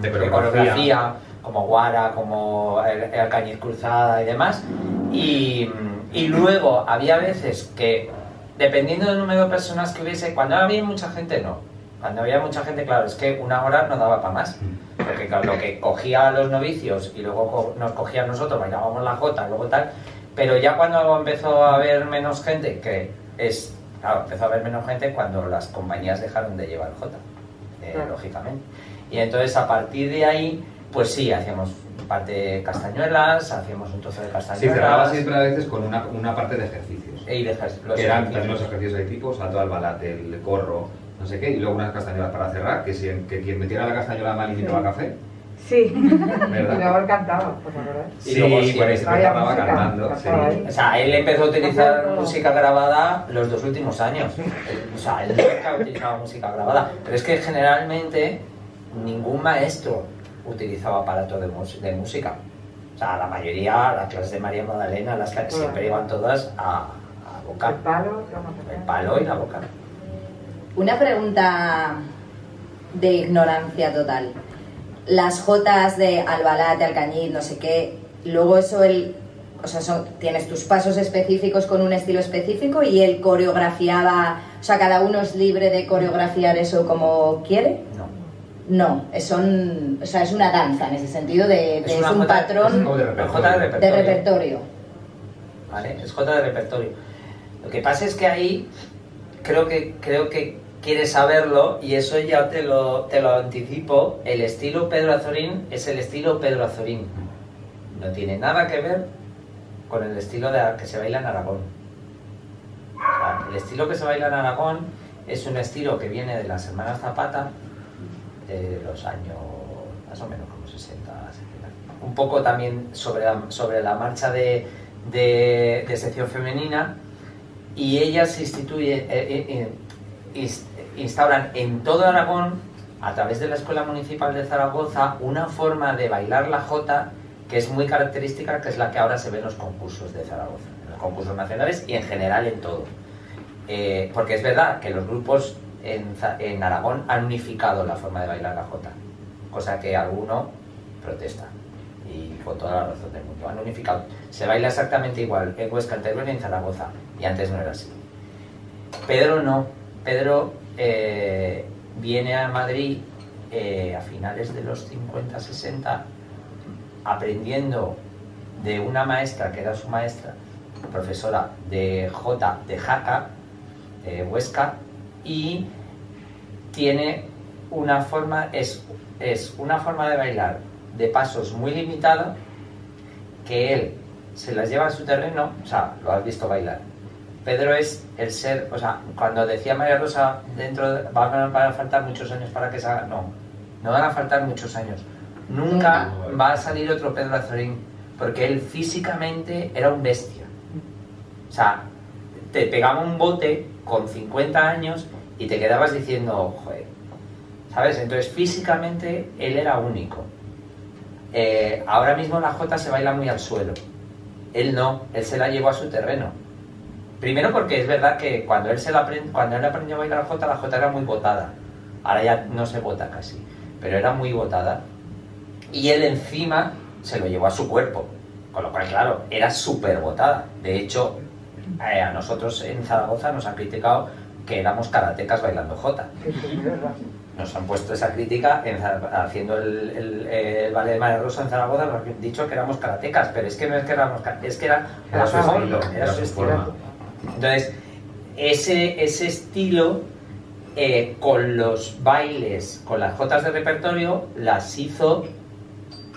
coreografía, como Guara, como el Cañiz Cruzada y demás. Y luego había veces que, dependiendo del número de personas que hubiese, cuando había mucha gente no. Cuando había mucha gente, claro, es que una hora no daba para más. Porque claro, lo que cogía a los novicios y luego nos cogía a nosotros, bailábamos la jota, luego tal. Pero ya cuando empezó a haber menos gente, claro, empezó a haber menos gente cuando las compañías dejaron de llevar jota, lógicamente. Y entonces a partir de ahí, pues sí, hacíamos parte de castañuelas, hacíamos un trozo de castañuelas. Sí, cerraba siempre a veces con una parte de ejercicios. Y de ejercicios. Que eran también los ejercicios de tipo salto al balate, el corro, no sé qué, y luego unas castañuelas para cerrar, que quien metiera la castañuela mal invitaba café. Sí, ¿verdad? y luego él cantaba, pues la verdad. Sí, luego bueno, y se estaba cantando. Sí. O sea, él empezó a utilizar música grabada los 2 últimos años. O sea, él nunca utilizaba música grabada. Pero es que generalmente ningún maestro utilizaba aparato de música. O sea, la mayoría, las clases de María Magdalena, las clases siempre iban todas a vocal. El palo y la vocal. Una pregunta de ignorancia total. Las jotas de Albalate, Alcañiz, no sé qué, luego eso tienes tus pasos específicos con un estilo específico y él coreografiaba, o sea, cada uno es libre de coreografiar eso como quiere. No, es una danza en ese sentido, es un patrón de repertorio. Vale, es jota de repertorio. Lo que pasa es que ahí creo que quieres saberlo y eso ya te lo anticipo. El estilo Pedro Azorín es el estilo Pedro Azorín. No tiene nada que ver con el estilo que se baila en Aragón. O sea, el estilo que se baila en Aragón es un estilo que viene de las hermanas Zapata, de los años más o menos como 60, 70. Un poco también sobre la marcha de sección femenina, y ellas instauran en todo Aragón, a través de la Escuela Municipal de Zaragoza, una forma de bailar la jota que es muy característica, que es la que ahora se ve en los concursos de Zaragoza, en los concursos nacionales y en general en todo. Porque es verdad que los grupos en Aragón han unificado la forma de bailar la jota, cosa que alguno protesta, y con toda la razón del mundo. Han unificado. Se baila exactamente igual en Huesca, en Teruel y en Zaragoza, y antes no era así. Pedro no. Pedro viene a Madrid a finales de los 50-60, aprendiendo de una maestra que era su maestra, profesora de jota de Jaca, de Huesca, y tiene una forma, es una forma de bailar de pasos muy limitada, que él se las lleva a su terreno. O sea, lo has visto bailar. Pedro es el ser, o sea, cuando decía María Rosa, van a faltar muchos años para que se haga, no van a faltar muchos años. Nunca va a salir otro Pedro Azorín, porque él físicamente era un bestia. O sea, te pegaba un bote con 50 años y te quedabas diciendo, joder, ¿sabes? Entonces físicamente él era único. Ahora mismo la jota se baila muy al suelo. Él no, él se la llevó a su terreno. Primero porque es verdad que cuando él aprendió a bailar la jota era muy botada. Ahora ya no se bota casi, pero era muy botada. Y él encima se lo llevó a su cuerpo, con lo cual, claro, era súper botada. De hecho, a nosotros en Zaragoza nos han criticado que éramos karatecas bailando jota. Nos han puesto esa crítica haciendo el ballet de María Rosa en Zaragoza, nos han dicho que éramos karatecas, pero es que no es que éramos karatecas, es que era su estilo. Entonces, ese estilo, con los bailes, con las jotas de repertorio, las hizo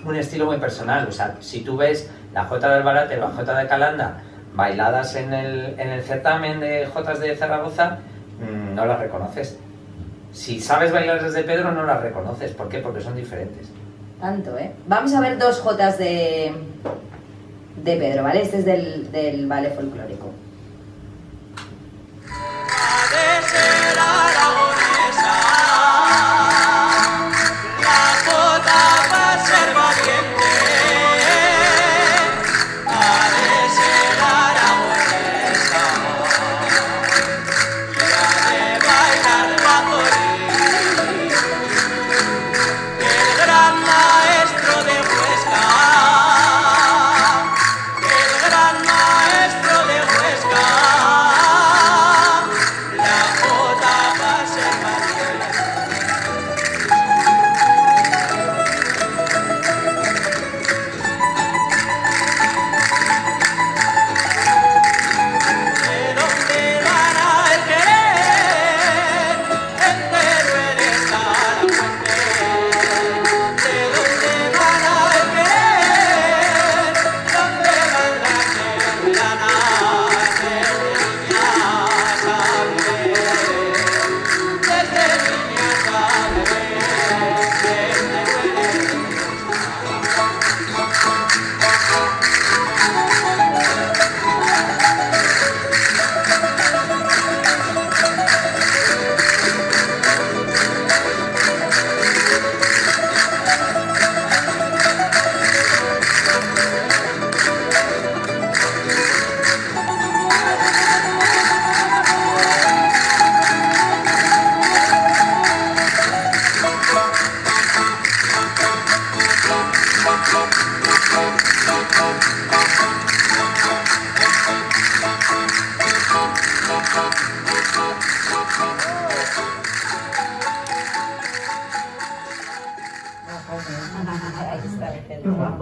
un estilo muy personal. O sea, si tú ves la jota del Albalate, la jota de Calanda, bailadas en el certamen de jotas de Zaragoza, no las reconoces. Si sabes bailar desde Pedro, no las reconoces. ¿Por qué? Porque son diferentes. Tanto, ¿eh? Vamos a ver 2 jotas de Pedro, ¿vale? Este es del ballet folclórico. Gran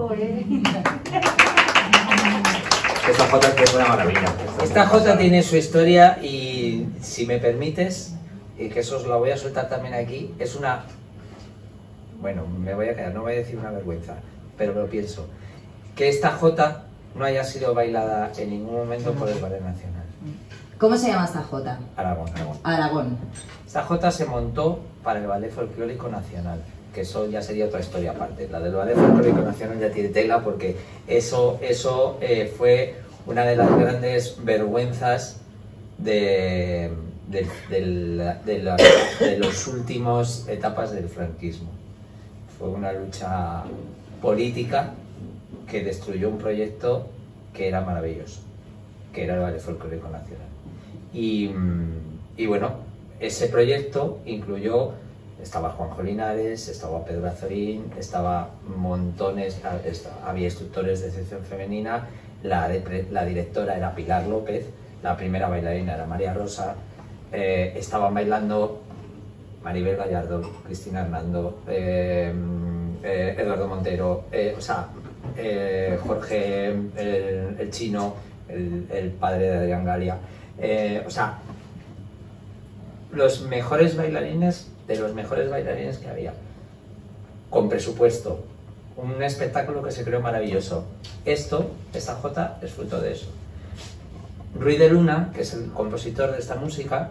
trabajo, ¿eh? Esta jota es que es una maravilla. Esta jota tiene su historia y, si me permites, y que eso os la voy a soltar también aquí, es una... Bueno, me voy a quedar, no voy a decir una vergüenza, pero lo pienso. Que esta jota no haya sido bailada en ningún momento por el Ballet Nacional. ¿Cómo se llama esta jota? Aragón. Aragón. Esta jota se montó para el Ballet Folclórico Nacional, que eso ya sería otra historia aparte. La del Ballet Folclórico Nacional ya tiene tela, porque eso fue una de las grandes vergüenzas de los últimos etapas del franquismo. Fue una lucha política que destruyó un proyecto que era maravilloso, que era el Ballet Folclórico Nacional. Y bueno, ese proyecto incluyó, estaba Juanjo Linares, estaba Pedro Azorín, estaba montones, había instructores de sección femenina, la directora era Pilar López, la primera bailarina era María Rosa, estaban bailando Maribel Gallardo, Cristina Hernando, Eduardo Montero, Jorge el Chino, el padre de Adrián Galia, los mejores bailarines de los mejores bailarines que había, con presupuesto, un espectáculo que se creó maravilloso. Esta jota es fruto de eso. Ruiz de Luna, que es el compositor de esta música,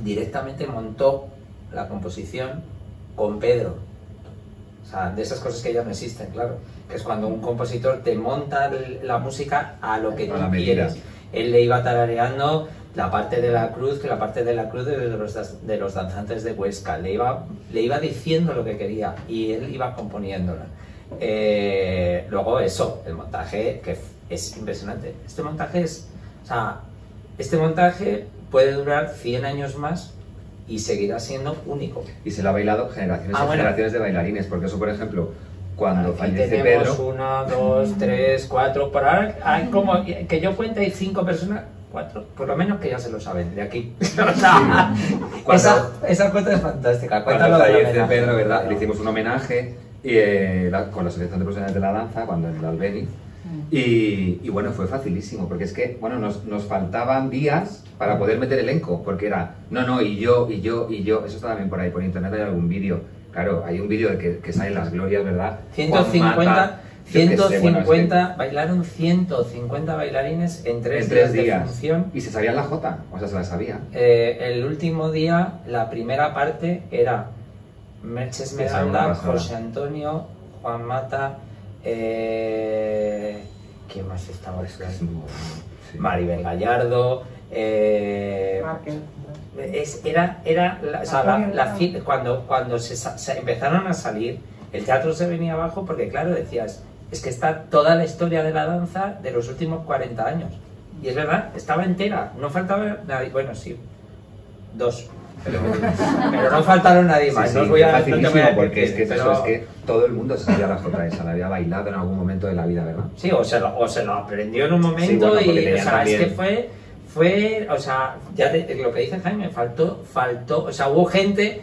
directamente montó la composición con Pedro. O sea, de esas cosas que ya no existen, claro, que es cuando un compositor te monta la música a lo que tú quieres. Él le iba tarareando la parte de la cruz, que la parte de la cruz de los danzantes de Huesca, le iba diciendo lo que quería y él iba componiéndola. Luego eso, el montaje, que es impresionante. Este montaje puede durar 100 años más y seguirá siendo único. Y se lo ha bailado generaciones y generaciones de bailarines, porque eso, por ejemplo, cuando fallece tenemos Pedro... 1, 2, 3, 4, por ahora hay como, que yo cuente, hay 5 personas, 4, por lo menos que ya se lo saben, de aquí. O sea, esa cuenta es fantástica. Cuando fallece Pedro, ¿verdad? Le hicimos un homenaje con la Asociación de Profesionales de la Danza, cuando en el Albeni. Y bueno, fue facilísimo, porque es que, bueno, nos faltaban días para poder meter elenco, porque era, y yo, eso está también por ahí, por internet hay algún vídeo, claro, hay un vídeo de que salen las glorias, ¿verdad? 150, bailaron 150 bailarines en 3 días de función. Y se sabían la jota, o sea, se la sabían. El último día, la primera parte era Merche Esmeralda, José Antonio, Juan Mata, ¿quién más estaba? Sí. Maribel Gallardo, cuando se empezaron a salir, el teatro se venía abajo porque, claro, decías, es que está toda la historia de la danza de los últimos 40 años. Y es verdad, estaba entera, no faltaba nadie, bueno, sí, 2. Pero no faltaron nadie más. Sí, no voy a porque es que todo el mundo se sabía la jota esa, la había bailado en algún momento de la vida, ¿verdad? Sí, o se lo aprendió en un momento, sí, bueno, y o sea, es que fue, o sea, ya lo que dice Jaime, faltó, o sea, hubo gente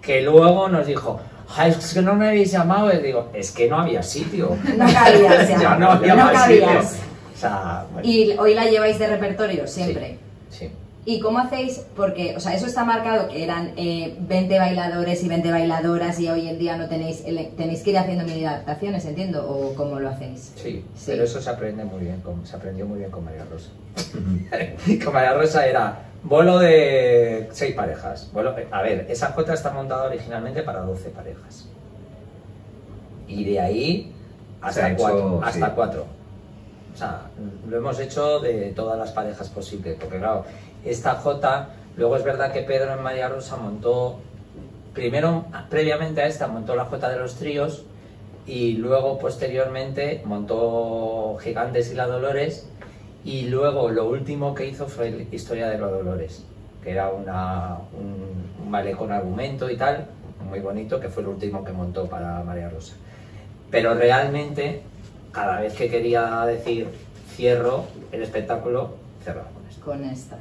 que luego nos dijo, es que no me habéis llamado, y digo, es que no había sitio. No cabías ya no había más sitio. O sea, bueno. ¿Y hoy la lleváis de repertorio siempre? Sí. ¿Y cómo hacéis? Porque, o sea, eso está marcado que eran 20 bailadores y 20 bailadoras y hoy en día no tenéis que ir haciendo mini adaptaciones, entiendo, ¿o cómo lo hacéis? Sí, pero eso se aprende muy bien, se aprendió muy bien con María Rosa. Con María Rosa era bolo de 6 parejas. A ver, esa jota está montada originalmente para 12 parejas. Y de ahí hasta 4. Hasta 4. O sea, lo hemos hecho de todas las parejas posibles, porque claro, esta jota, luego es verdad que Pedro en María Rosa montó, primero, previamente a esta, montó la jota de los tríos y luego posteriormente montó Gigantes y la Dolores y luego lo último que hizo fue Historia de los Dolores, que era un ballet con argumento y tal, muy bonito, que fue el último que montó para María Rosa. Pero realmente, cada vez que quería decir cierro el espectáculo, cerraba con esto. Con esta.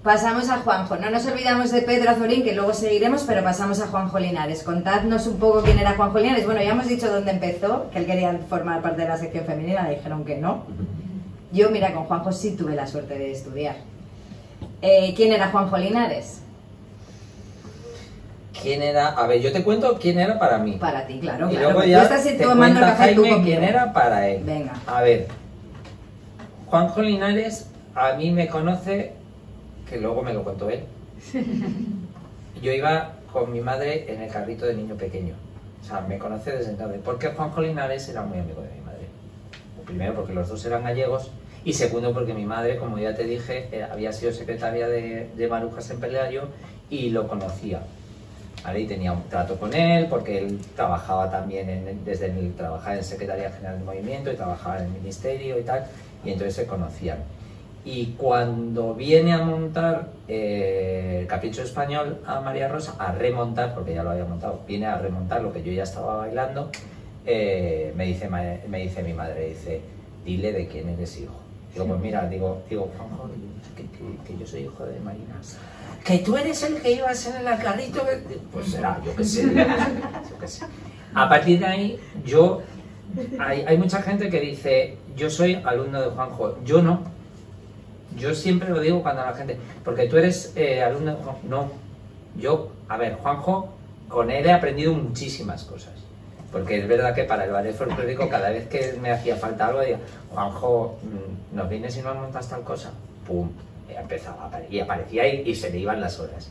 Pasamos a Juanjo. No nos olvidamos de Pedro Azorín, que luego seguiremos, pero pasamos a Juanjo Linares. Contadnos un poco quién era Juanjo Linares. Bueno, ya hemos dicho dónde empezó, que él quería formar parte de la sección femenina, le dijeron que no. Yo, mira, con Juanjo sí tuve la suerte de estudiar. ¿Quién era Juanjo Linares? ¿Quién era? A ver, yo te cuento quién era para mí. Para ti, claro. Y claro. luego Tú ya estás te tomando cuenta café tú Jaime conmigo. quién era para él. Venga. A ver, Juanjo Linares a mí me conoce, que luego me lo contó él. Yo iba con mi madre en el carrito de niño pequeño. O sea, me conoce desde entonces. Porque Juanjo Linares era muy amigo de mi madre. Primero porque los dos eran gallegos y segundo porque mi madre, como ya te dije, había sido secretaria de Marujas en Pelayo y lo conocía. ¿Vale? Y tenía un trato con él porque él trabajaba también trabajaba en Secretaría General del Movimiento y trabajaba en el Ministerio y tal, y entonces se conocían. Y cuando viene a montar el Capricho Español a María Rosa, a remontar, porque ya lo había montado, viene a remontar lo que yo ya estaba bailando, me dice mi madre, dice, dile de quién eres hijo. Digo, pues mira, digo Juanjo, que yo soy hijo de Marina. Que tú eres el que ibas en el carrito. Pues será, yo qué sé. A partir de ahí, hay mucha gente que dice, yo soy alumno de Juanjo. Yo no. Yo siempre lo digo cuando la gente, porque tú eres alumno de Juanjo. No. Yo, a ver, Juanjo, con él he aprendido muchísimas cosas. Porque es verdad que para el ballet folclórico, cada vez que me hacía falta algo, decía, Juanjo, ¿nos vienes y nos montas tal cosa? ¡Pum! Empezaba y aparecía y se le iban las horas.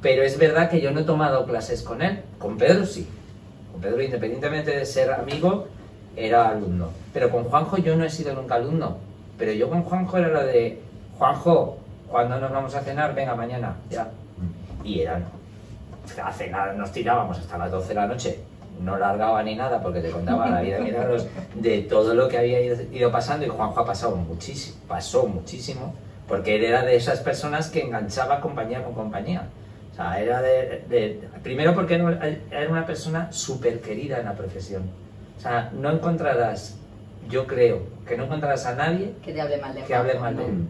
Pero es verdad que yo no he tomado clases con él. Con Pedro sí. Con Pedro, independientemente de ser amigo, era alumno. Pero con Juanjo yo no he sido nunca alumno. Pero yo con Juanjo era lo de, Juanjo, ¿cuándo nos vamos a cenar? Venga, mañana. Ya. Y eran, a cenar nos tirábamos hasta las 12 de la noche. No largaba ni nada porque te contaba la vida de todo lo que había ido pasando, y Juanjo ha pasado muchísimo, pasó muchísimo, porque él era de esas personas que enganchaba compañía con compañía. O sea, era primero porque era una persona súper querida en la profesión. O sea, no encontrarás, yo creo, que no encontrarás a nadie que te hable mal de que hable mal de él.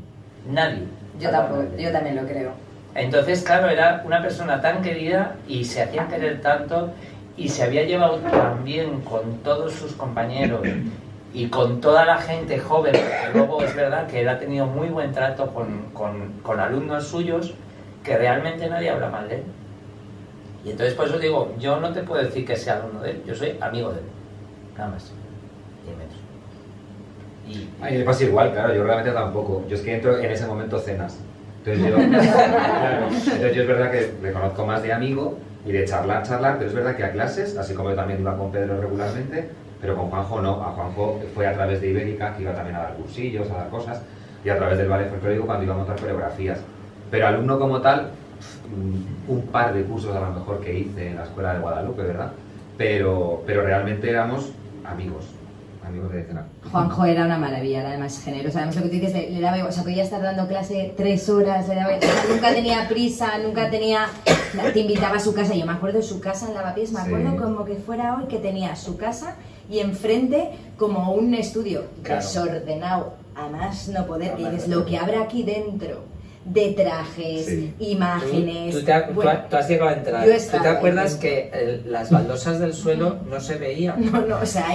Nadie. Yo tampoco, yo también lo creo. Entonces, claro, era una persona tan querida y se hacía querer tanto y se había llevado tan bien con todos sus compañeros y con toda la gente joven, porque luego es verdad que él ha tenido muy buen trato con alumnos suyos, que realmente nadie habla mal de él. Y entonces por eso digo, yo no te puedo decir que sea alumno de él, yo soy amigo de él, nada más. A mí me pasa igual, claro, yo realmente tampoco. Yo es que entro en ese momento cenas. Entonces yo es verdad que le conozco más de amigo y de charlar, pero es verdad que a clases, así como yo también iba con Pedro regularmente, pero con Juanjo no. A Juanjo fue a través de Ibérica, que iba también a dar cursillos, a dar cosas, y a través del ballet folclórico cuando iba a montar coreografías. Pero alumno como tal, un par de cursos a lo mejor que hice en la Escuela de Guadalupe, ¿verdad? Pero realmente éramos amigos de cenar. Juanjo era una maravilla, era además generoso. Además, lo que tú dices, le daba, o sea, podía estar dando clase 3 horas, nunca tenía prisa, nunca tenía. Te invitaba a su casa. Yo me acuerdo de su casa en Lavapiés, me acuerdo como que fuera hoy, que tenía su casa y enfrente como un estudio desordenado, a más no poder, que dices, lo que habrá aquí dentro de trajes, imágenes. Tú has llegado a entrar. ¿Tú te acuerdas que las baldosas del suelo no se veían? No, o sea,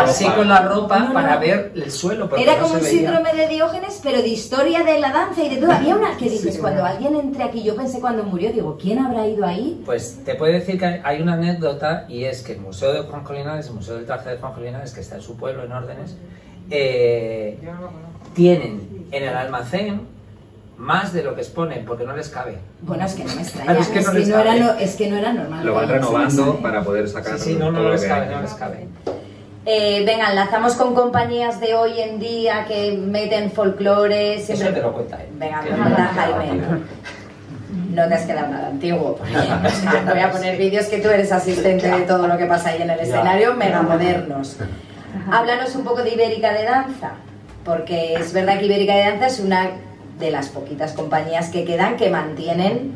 así con la ropa para ver el suelo. Era como un síndrome de Diógenes, pero de historia de la danza y de todo. Había una que dices, cuando alguien entre aquí, yo pensé cuando murió, digo, ¿quién habrá ido ahí? Pues te puedo decir que hay una anécdota, y es que el Museo de Juanjo Linares, el Museo del Traje de Juanjo Linares, que está en su pueblo, en Órdenes, tienen en el almacén más de lo que exponen, porque no les cabe. Bueno, es que no me extraña, es que no era normal. Lo van renovando para poder sacar. Sí, no les cabe, no les cabe. Venga, enlazamos con compañías de hoy en día que meten folclore. Siempre... Eso te lo cuenta él. Venga, me manda Jaime. No te has quedado nada antiguo, porque voy a poner vídeos que tú eres asistente de todo lo que pasa ahí en el escenario, mega modernos. Háblanos un poco de Ibérica de Danza, porque es verdad que Ibérica de Danza es una de las poquitas compañías que quedan que mantienen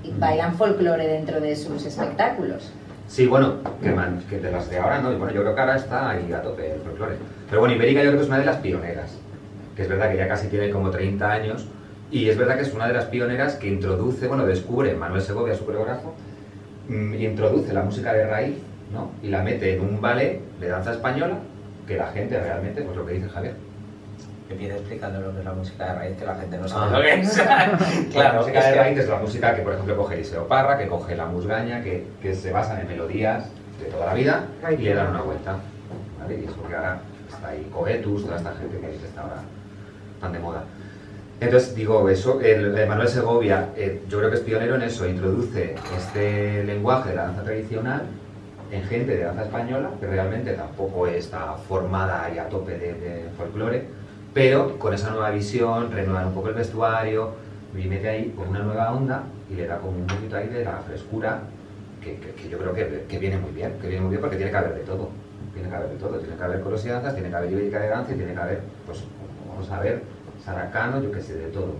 y bailan folclore dentro de sus espectáculos. Sí, bueno, que de las de ahora no, bueno, yo creo que ahora está ahí a tope el folclore. Pero bueno, Ibérica yo creo que es una de las pioneras, que es verdad que ya casi tiene como 30 años, Y es verdad que es una de las pioneras que introduce, bueno, descubre Manuel Segovia, su coreógrafo, introduce la música de raíz, ¿no? Y la mete en un ballet de danza española que la gente realmente, pues lo que dice Javier. Empieza explicando lo que es la música de raíz, que la gente no sabe lo que es. Claro, la música de raíz es la música que, por ejemplo, coge Eliseo Parra, que coge la musgaña, que se basan en melodías de toda la vida y le dan una vuelta, ¿vale? Y es porque ahora está ahí Coetus, toda esta gente que está ahora tan de moda. Entonces, digo, eso, el Manuel Segovia, yo creo que es pionero en eso, introduce este lenguaje de la danza tradicional en gente de danza española, que realmente tampoco está formada y a tope de folclore, pero con esa nueva visión, renuevan un poco el vestuario, y mete ahí con una nueva onda y le da como un poquito ahí de la frescura, que yo creo que viene muy bien, porque tiene que haber de todo, tiene que haber coros y danzas, tiene que haber ibérica de danza y tiene que haber, pues, vamos a ver, saracano, yo qué sé, de todo.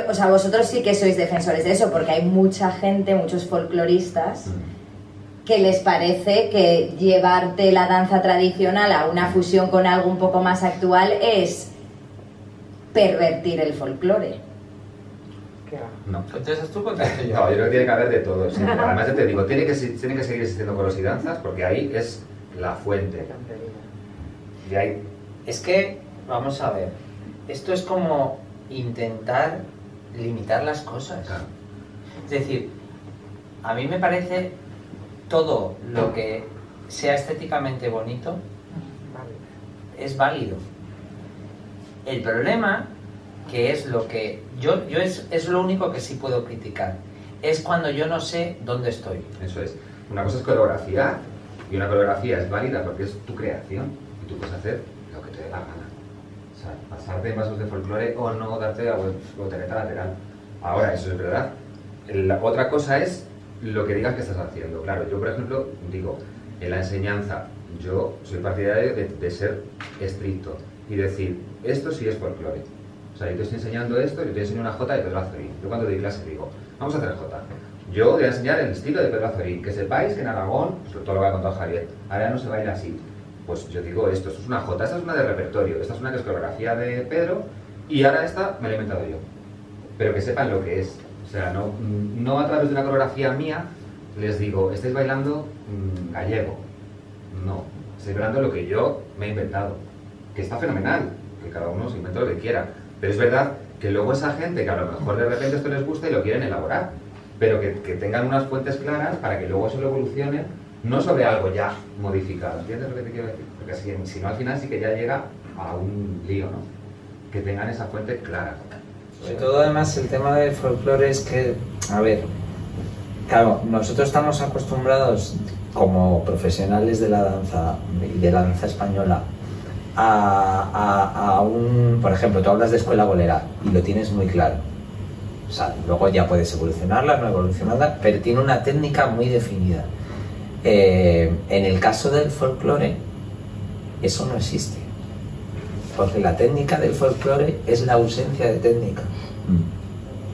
O sea, vosotros sí que sois defensores de eso, porque hay mucha gente, muchos folcloristas, que les parece que llevarte la danza tradicional a una fusión con algo un poco más actual es pervertir el folclore. No. Entonces tú contestas yo. No, yo creo que tiene que haber de todo. Sí. Además, ya te digo, tiene que seguir existiendo coros y danzas, porque ahí es la fuente. De ahí. Es que, vamos a ver, esto es como intentar limitar las cosas. Claro. Es decir, a mí me parece todo lo que sea estéticamente bonito es válido. El problema, que es lo que yo es lo único que sí puedo criticar, es cuando yo no sé dónde estoy. Eso es. Una cosa es coreografía, y una coreografía es válida porque es tu creación y tú puedes hacer lo que te dé la gana. O sea, pasarte en vasos de folclore o no darte la voltereta lateral. Ahora, eso es verdad. La otra cosa es lo que digas que estás haciendo. Claro, yo por ejemplo digo, en la enseñanza yo soy partidario de ser estricto y decir, esto sí es folclore. O sea, yo te estoy enseñando esto, yo te enseño una jota de Pedro Azorín. Yo cuando doy clase digo, vamos a hacer jota. Yo voy a enseñar el estilo de Pedro Azorín, que sepáis que en Aragón, pues todo lo que ha contado Javier, ahora no se baila así. Pues yo digo esto es una jota, esta es una de repertorio, esta es una que es coreografía de Pedro y ahora esta me la he inventado yo. Pero que sepan lo que es. O sea, no a través de una coreografía mía les digo, estáis bailando gallego. No, estoy bailando lo que yo me he inventado. Que está fenomenal, que cada uno se inventa lo que quiera. Pero es verdad que luego esa gente que a lo mejor de repente esto les gusta y lo quieren elaborar, pero que tengan unas fuentes claras para que luego eso lo evolucione, no sobre algo ya modificado. ¿Entiendes lo que te quiero decir? Porque si no al final sí que ya llega a un lío, ¿no? Que tengan esa fuente clara. Sobre todo además el tema del folclore es que, a ver, claro, nosotros estamos acostumbrados como profesionales de la danza y de la danza española a por ejemplo, tú hablas de escuela bolera y lo tienes muy claro. O sea, luego ya puedes evolucionarla, no evolucionarla, pero tiene una técnica muy definida. En el caso del folclore, eso no existe. Porque la técnica del folclore es la ausencia de técnica.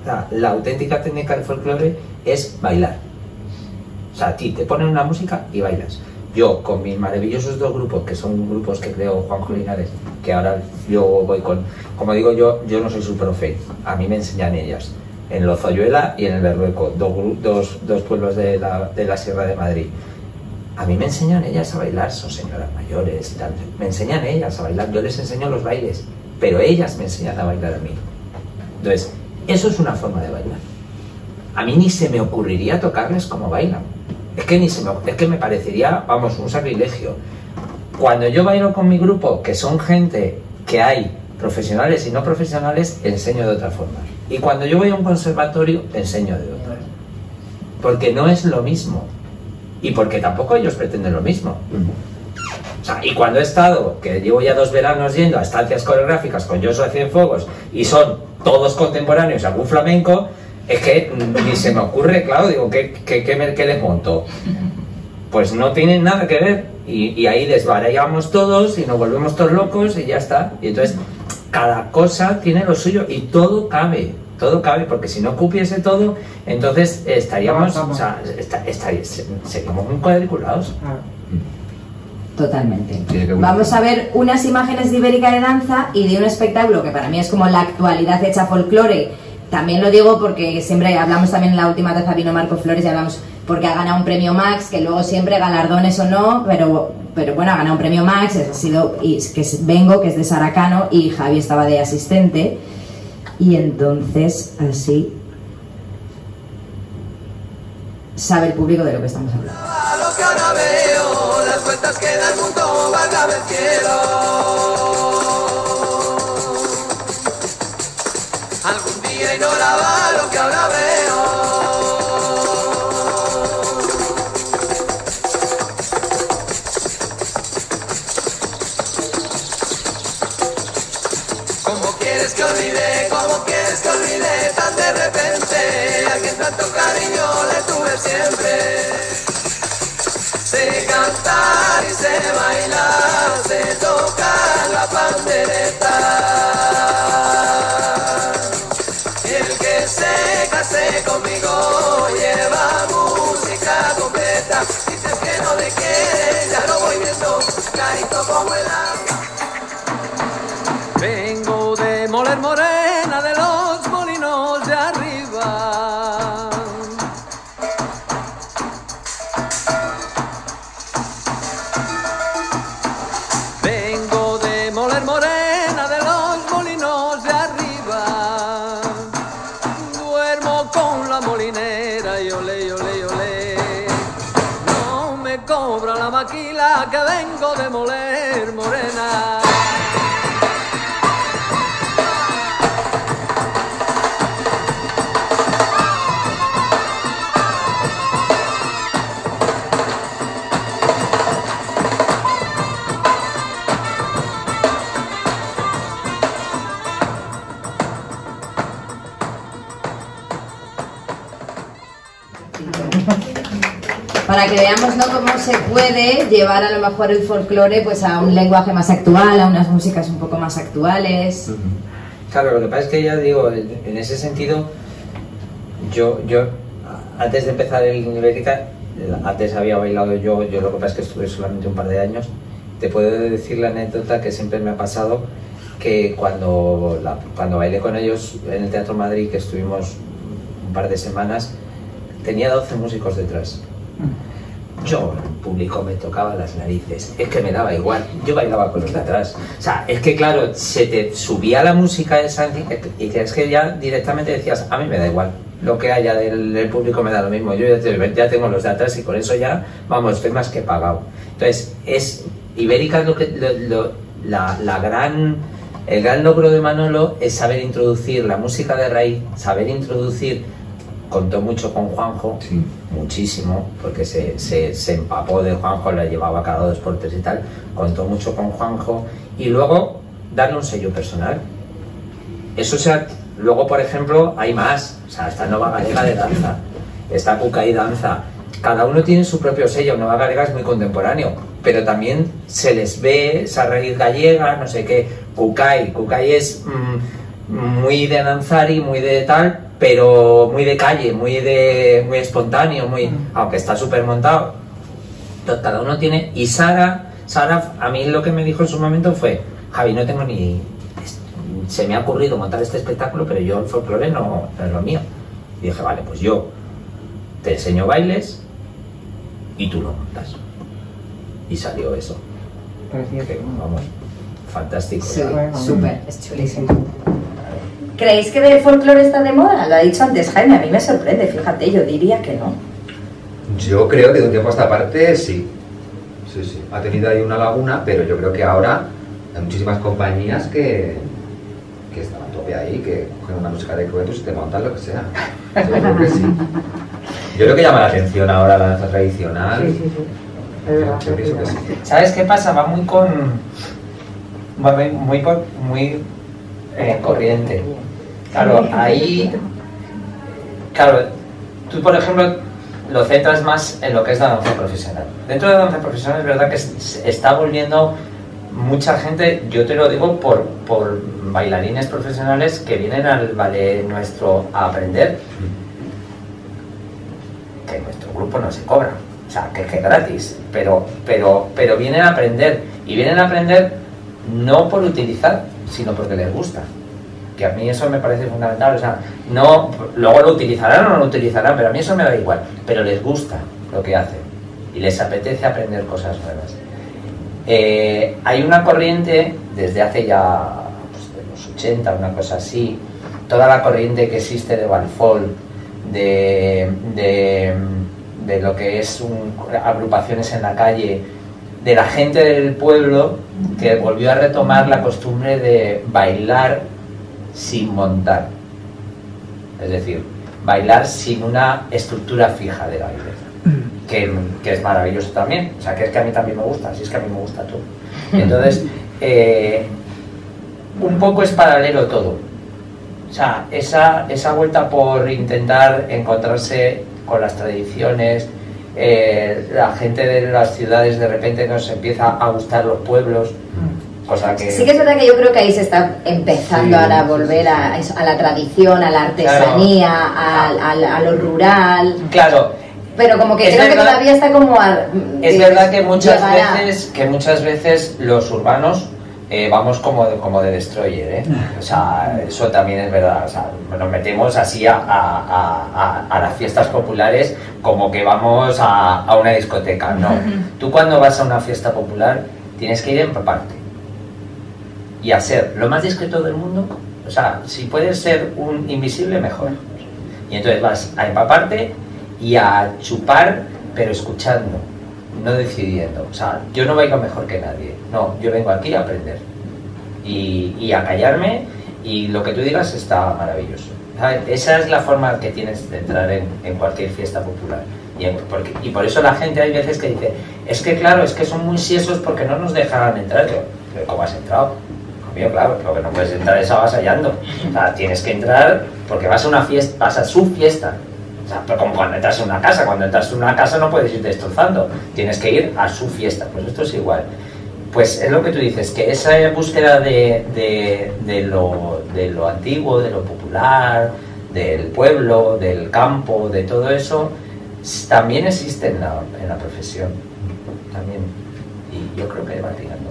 O sea, la auténtica técnica del folclore es bailar. O sea, a ti te ponen una música y bailas. Yo, con mis maravillosos dos grupos, que son grupos que creo Juanjo Linares, que ahora yo voy con... Como digo yo no soy su profe, a mí me enseñan ellas. En Lozoyuela y en el Berrueco, dos pueblos de la Sierra de Madrid. A mí me enseñan ellas a bailar, son señoras mayores y tal. Me enseñan ellas a bailar, yo les enseño los bailes, pero ellas me enseñan a bailar a mí. Entonces, eso es una forma de bailar. A mí ni se me ocurriría tocarles como bailan. Es que me parecería, vamos, un sacrilegio. Cuando yo bailo con mi grupo, que son gente que hay profesionales y no profesionales, enseño de otra forma. Y cuando yo voy a un conservatorio, enseño de otra. Porque no es lo mismo. Y porque tampoco ellos pretenden lo mismo. O sea, y cuando he estado, que llevo ya 2 veranos yendo a estancias coreográficas con Joshua Cienfuegos y son todos contemporáneos, algún flamenco, es que ni se me ocurre, claro, digo, ¿qué les monto? Pues no tienen nada que ver. Y ahí desvariamos todos y nos volvemos todos locos y ya está. Y entonces, cada cosa tiene lo suyo y todo cabe, porque si no cupiese todo, entonces estaríamos, o sea, seríamos muy cuadriculados. Totalmente. Vamos a ver unas imágenes de Ibérica de danza y de un espectáculo que para mí es como la actualidad hecha folclore. También lo digo porque siempre hablamos también en la última taza vino Marco Flores y hablamos porque ha ganado un premio Max, que luego siempre galardones o no, pero bueno, ha ganado un premio Max, ha sido, y que es Vengo, que es de Saracano, y Javi estaba de asistente, y entonces así sabe el público de lo que estamos hablando. Lo que ahora veo, las vueltas que da el mundo, válgame el cielo. Algún día ignoraba lo que ahora veo. ¿Cómo quieres que olvide? ¿Cómo quieres que olvide tan de repente? A quien tanto cariño le tuve siempre. Sé cantar y sé bailar, sé tocar la pandereta. El que se case conmigo lleva música completa. Dices que no te quiere, ya lo voy viendo, clarito como el agua. Vengo de Moler Morena, de los molinos de arriba. Vengo de Moler Morena, de los molinos de arriba. Duermo con la molinera y olé, y olé, y olé. No me cobra la maquila que vengo de Moler Morena. Para que veamos, ¿no?, cómo se puede llevar a lo mejor el folclore pues a un lenguaje más actual, a unas músicas un poco más actuales. Claro, lo que pasa es que ya digo, en ese sentido, yo antes de empezar el Ibérica, antes había bailado yo lo que pasa es que estuve solamente un par de años. Te puedo decir la anécdota que siempre me ha pasado, que cuando bailé con ellos en el Teatro Madrid, que estuvimos un par de semanas, tenía 12 músicos detrás. Yo, el público me tocaba las narices, es que me daba igual, yo bailaba con los de atrás. O sea, es que claro, se te subía la música esa y es que ya directamente decías, a mí me da igual, lo que haya del público me da lo mismo, yo ya tengo los de atrás y con eso ya, vamos, estoy más que pagado. Entonces, Ibérica es el gran logro de Manolo es saber introducir la música de raíz, saber introducir. Contó mucho con Juanjo, sí, muchísimo, porque se empapó de Juanjo, la llevaba cada 2 por 3 y tal, contó mucho con Juanjo, y luego darle un sello personal. Eso luego, por ejemplo, hay más, o sea, está Nova Galega de danza, está Cucay Danza, cada uno tiene su propio sello. Nova Galega es muy contemporáneo, pero también se les ve esa raíz gallega, no sé qué. Cucay es muy de danzar y muy de tal, pero muy de calle, muy espontáneo, aunque está súper montado. Entonces, cada uno tiene. Y Sara, a mí lo que me dijo en su momento fue: Javi, no tengo ni. Se me ha ocurrido montar este espectáculo, pero yo el folclore no es lo mío. Y dije, vale, pues yo te enseño bailes y tú lo montas. Y salió eso. Que, vamos, fantástico. Sí, súper, es chulísimo. ¿Creéis que el folclore está de moda? Lo ha dicho antes Jaime, a mí me sorprende, fíjate, yo diría que no. Yo creo que de un tiempo a esta parte sí. Sí. Ha tenido ahí una laguna, pero yo creo que ahora hay muchísimas compañías que están a tope ahí, que cogen una música de Cruetus y te montan lo que sea. Yo creo que sí. Yo creo que llama la atención ahora la danza tradicional. Sí. Es verdad. Yo pienso que sí. ¿Sabes qué pasa? Va muy corriente. Claro, ahí... Claro, tú por ejemplo lo centras más en lo que es la danza profesional. Dentro de la danza profesional es verdad que se está volviendo mucha gente, yo te lo digo por bailarines profesionales que vienen al ballet nuestro a aprender, que nuestro grupo no se cobra. O sea, que es gratis, pero vienen a aprender, y vienen a aprender no por utilizar, sino porque les gusta. Que a mí eso me parece fundamental. O sea, no, luego lo utilizarán o no lo utilizarán, pero a mí eso me da igual. Pero les gusta lo que hacen y les apetece aprender cosas nuevas. Hay una corriente desde hace ya pues, de los 80, una cosa así, toda la corriente que existe de Valfol, de lo que es agrupaciones en la calle, de la gente del pueblo que volvió a retomar la costumbre de bailar sin montar, es decir, bailar sin una estructura fija de baile, que es maravilloso también. O sea, que es que a mí también me gusta, si es que a mí me gusta todo. Entonces, un poco es paralelo todo. O sea, esa vuelta por intentar encontrarse con las tradiciones, la gente de las ciudades de repente nos empieza a gustar los pueblos, cosa que... Sí que es verdad que yo creo que ahí se está empezando ahora a volver a la tradición, a la artesanía, claro, a lo rural. Claro. Pero como que creo que todavía está como... Es verdad que muchas veces los urbanos vamos como de destroyer, ¿eh? O sea, eso también es verdad. O sea, nos metemos así a las fiestas populares como que vamos a una discoteca. No, tú cuando vas a una fiesta popular tienes que ir a empaparte y a ser lo más discreto del mundo. O sea, si puedes ser un invisible, mejor. Y entonces vas a empaparte y a chupar, pero escuchando, no decidiendo. O sea, yo no bailo mejor que nadie, no, yo vengo aquí a aprender y a callarme, y lo que tú digas está maravilloso. ¿Sabes? Esa es la forma que tienes de entrar en cualquier fiesta popular. Y por eso la gente hay veces que dice, es que claro, es que son muy siesos porque no nos dejarán entrar. Yo, ¿pero cómo has entrado? Conmigo, claro, lo que no puedes entrar es avasallando. O sea, tienes que entrar porque vas a una fiesta, vas a su fiesta. O sea, pero como cuando entras en una casa, cuando entras en una casa no puedes ir destrozando, tienes que ir a su fiesta. Pues esto es igual. Pues es lo que tú dices, que esa búsqueda de lo antiguo, de lo popular, del pueblo, del campo, de todo eso, también existe en la profesión. También. Y yo creo que va tirando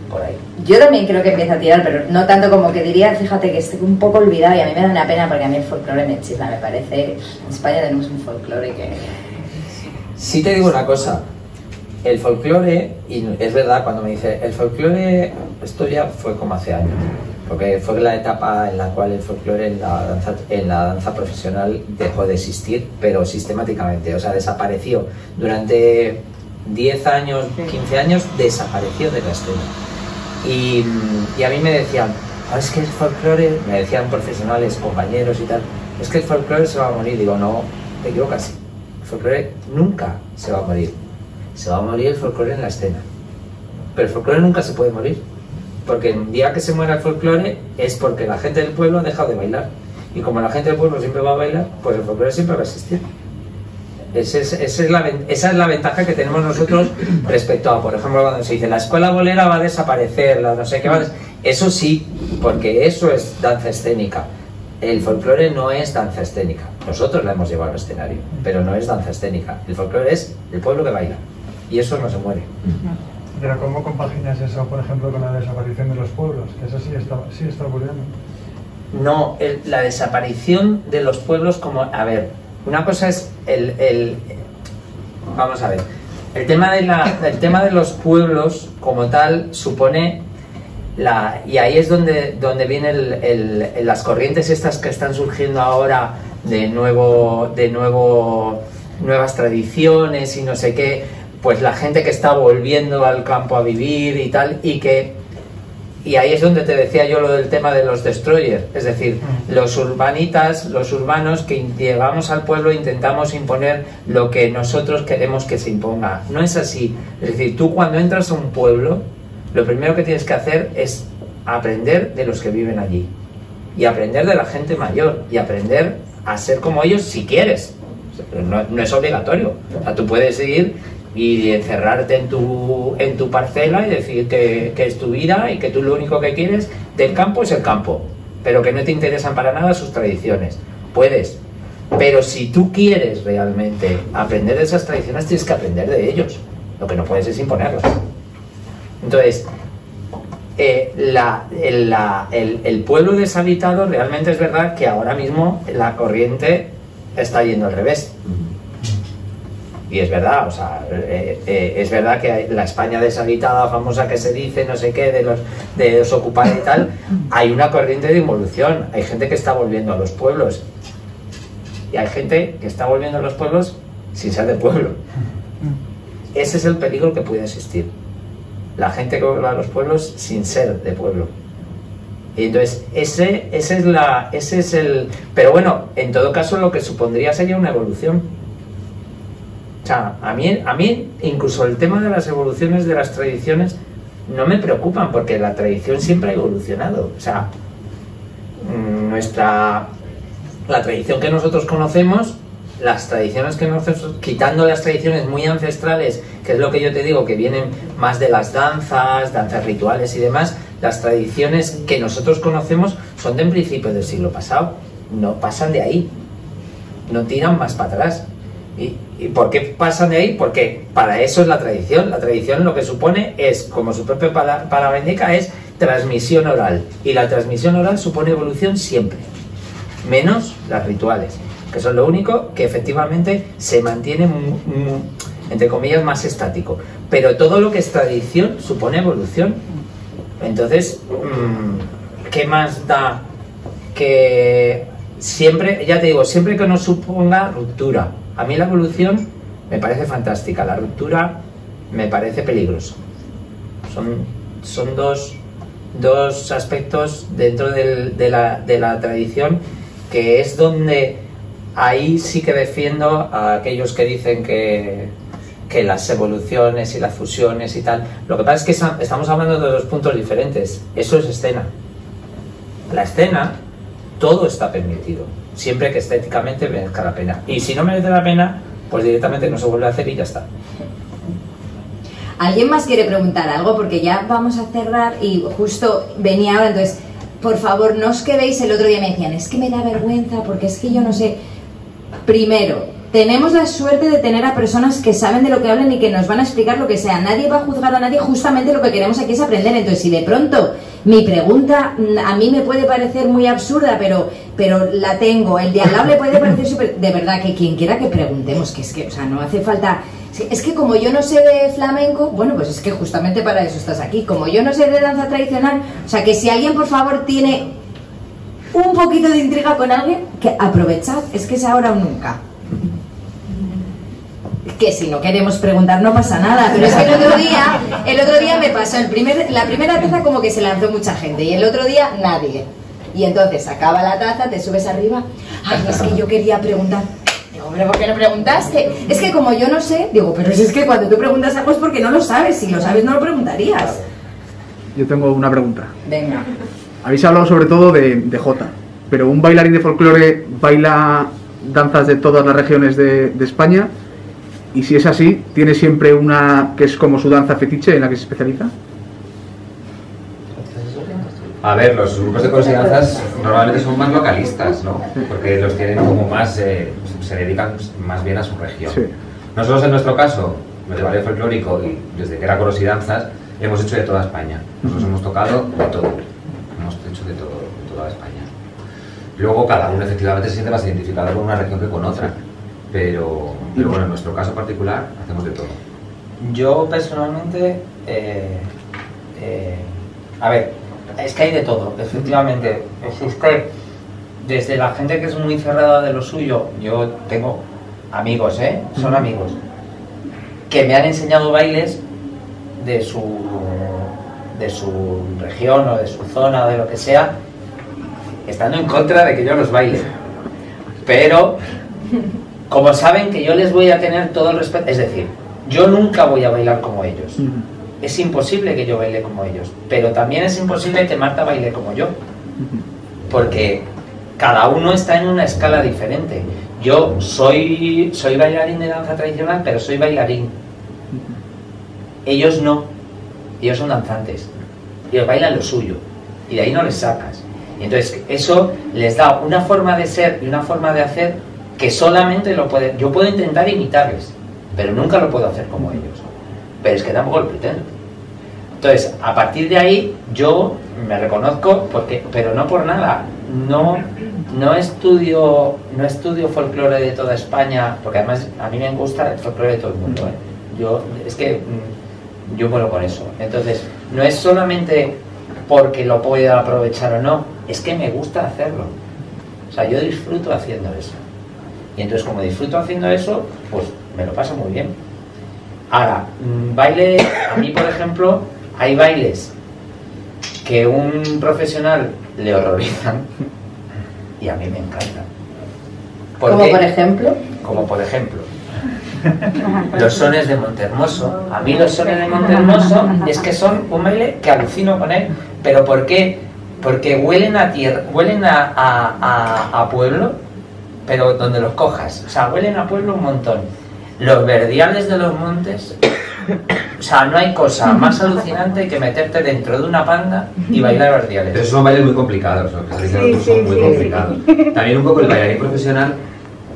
por ahí. Yo también creo que empieza a tirar, pero no tanto como que diría, fíjate que estoy un poco olvidado y a mí me da una pena porque a mí el folclore me chifla, me parece. En España tenemos un folclore que... Sí te digo una cosa, el folclore, y es verdad cuando me dice, el folclore, esto ya fue como hace años, porque fue la etapa en la cual el folclore en la danza profesional dejó de existir, pero sistemáticamente, o sea, desapareció. Durante 10 años, 15 años, desapareció de la escena. Y a mí me decían, es que el folclore, me decían profesionales, compañeros y tal, es que el folclore se va a morir. Digo, no, te equivocas. El folclore nunca se va a morir. Se va a morir el folclore en la escena. Pero el folclore nunca se puede morir. Porque el día que se muera el folclore es porque la gente del pueblo ha dejado de bailar. Y como la gente del pueblo siempre va a bailar, pues el folclore siempre va a existir. Esa es la ventaja que tenemos nosotros respecto a, por ejemplo, cuando se dice la escuela bolera va a desaparecer, la no sé qué va a eso sí, porque eso es danza escénica. El folclore no es danza escénica. Nosotros la hemos llevado al escenario, pero no es danza escénica. El folclore es el pueblo que baila. Y eso no se muere. Pero ¿cómo compaginas eso, por ejemplo, con la desaparición de los pueblos? Que eso sí está ocurriendo. No, la desaparición de los pueblos como... A ver, una cosa es vamos a ver. El tema de los pueblos como tal supone... y ahí es donde vienen las corrientes estas que están surgiendo ahora de nuevas tradiciones y no sé qué, pues la gente que está volviendo al campo a vivir y tal, y ahí es donde te decía yo lo del tema de los destroyers, es decir, los urbanos que llegamos al pueblo e intentamos imponer lo que nosotros queremos que se imponga. No es así. Es decir, tú cuando entras a un pueblo, lo primero que tienes que hacer es aprender de los que viven allí y aprender de la gente mayor y aprender a ser como ellos si quieres. No es obligatorio. O sea, tú puedes ir y encerrarte en tu parcela y decir que es tu vida y que tú lo único que quieres del campo es el campo, pero que no te interesan para nada sus tradiciones. Puedes, Pero si tú quieres realmente aprender de esas tradiciones, tienes que aprender de ellos. Lo que no puedes es imponerlas. Entonces, el pueblo deshabitado realmente es verdad que ahora mismo la corriente está yendo al revés. Y es verdad, o sea, es verdad que hay la España deshabitada famosa que se dice, no sé qué, de los ocupados y tal, hay una corriente de involución, hay gente que está volviendo a los pueblos. Y hay gente que está volviendo a los pueblos sin ser de pueblo. Ese es el peligro que puede existir. La gente que vuelve a los pueblos sin ser de pueblo. Y entonces, ese es el... Pero bueno, en todo caso lo que supondría sería una evolución. O sea, a mí incluso el tema de las evoluciones de las tradiciones no me preocupan, porque la tradición siempre ha evolucionado. O sea, la tradición que nosotros conocemos, las tradiciones que nosotros, quitando las tradiciones muy ancestrales, que es lo que yo te digo, que vienen más de las danzas rituales y demás, las tradiciones que nosotros conocemos son de principios del siglo pasado, no pasan de ahí, no tiran más para atrás. ¿Y por qué pasan de ahí? Porque para eso es la tradición. La tradición lo que supone es, como su propia palabra indica, es transmisión oral. Y la transmisión oral supone evolución siempre, menos las rituales, que son lo único que efectivamente se mantiene, entre comillas, más estático. Pero todo lo que es tradición supone evolución. Entonces, ¿qué más da que siempre, ya te digo, siempre que no suponga ruptura? A mí la evolución me parece fantástica, la ruptura me parece peligroso. Son dos aspectos dentro de la tradición, que es donde ahí sí que defiendo a aquellos que dicen que las evoluciones y las fusiones y tal. Lo que pasa es que estamos hablando de dos puntos diferentes. Eso es escena. La escena, todo está permitido, siempre que estéticamente merezca la pena. Y si no merece la pena, pues directamente no se vuelve a hacer y ya está. ¿Alguien más quiere preguntar algo? Porque ya vamos a cerrar y justo venía ahora, entonces, por favor, no os quedéis. El otro día me decían, es que me da vergüenza porque es que yo no sé. Primero, tenemos la suerte de tener a personas que saben de lo que hablan y que nos van a explicar lo que sea. Nadie va a juzgar a nadie, justamente lo que queremos aquí es aprender. Entonces, si de pronto mi pregunta a mí me puede parecer muy absurda, pero la tengo, el de al lado le puede parecer súper... De verdad, que quien quiera que preguntemos, que es que, o sea, no hace falta... Es que como yo no sé de flamenco, bueno, pues es que justamente para eso estás aquí. Como yo no sé de danza tradicional, o sea, que si alguien, por favor, tiene un poquito de intriga con alguien, que aprovechad, es que es ahora o nunca. Que si no queremos preguntar no pasa nada, pero es que el otro día me pasó, la primera taza como que se lanzó mucha gente y el otro día nadie. Y entonces acaba la taza, te subes arriba, ay, es que yo quería preguntar. Digo, hombre, ¿por qué no preguntaste? Es que como yo no sé, digo, pero si es que cuando tú preguntas algo es porque no lo sabes, si lo sabes no lo preguntarías. Yo tengo una pregunta. Venga. Habéis hablado sobre todo de Jota, pero ¿un bailarín de folclore baila danzas de todas las regiones de España? Y si es así, ¿tiene siempre una que es como su danza fetiche en la que se especializa? A ver, los grupos de coros y danzas normalmente son más localistas, ¿no? Porque los tienen como más, se dedican más bien a su región. Sí. Nosotros en nuestro caso, los de ballet folclórico, y desde que era coros y danzas, hemos hecho de toda España. Nosotros hemos tocado de todo, hemos hecho de toda España. Luego cada uno efectivamente se siente más identificado con una región que con otra. Pero bueno, en nuestro caso particular hacemos de todo. Yo personalmente, a ver, es que hay de todo, efectivamente. Existe desde la gente que es muy cerrada de lo suyo. Yo tengo amigos, son amigos, que me han enseñado bailes de su región o de su zona o de lo que sea, estando en contra de que yo los baile. Pero como saben que yo les voy a tener todo el respeto, es decir, yo nunca voy a bailar como ellos. Es imposible que yo baile como ellos, pero también es imposible que Marta baile como yo, porque cada uno está en una escala diferente. Yo soy bailarín de danza tradicional, pero soy bailarín. Ellos no, ellos son danzantes, ellos bailan lo suyo, y de ahí no les sacas. Y entonces eso les da una forma de ser y una forma de hacer que solamente lo pueden... Yo puedo intentar imitarles, pero nunca lo puedo hacer como ellos. Pero es que tampoco lo pretendo. Entonces, a partir de ahí, yo me reconozco, pero no por nada. No estudio folclore de toda España, porque además a mí me gusta el folclore de todo el mundo. Yo muero con eso. Entonces, no es solamente porque lo pueda aprovechar o no, es que me gusta hacerlo. O sea, yo disfruto haciendo eso. Y entonces, como disfruto haciendo eso, pues me lo paso muy bien. Ahora, baile, a mí, por ejemplo, hay bailes que un profesional le horrorizan y a mí me encantan. ¿Como por ejemplo? Como por ejemplo, los sones de Montehermoso. A mí los sones de Montehermoso es que son un baile que alucino con él. ¿Pero por qué? Porque huelen a tierra, huelen a pueblo, pero donde los cojas. O sea, huelen a pueblo un montón. Los verdiales de los montes, o sea, no hay cosa más alucinante que meterte dentro de una panda y bailar verdiales. Pero son bailes muy complicados, los que son muy complicados. También un poco el bailarín profesional,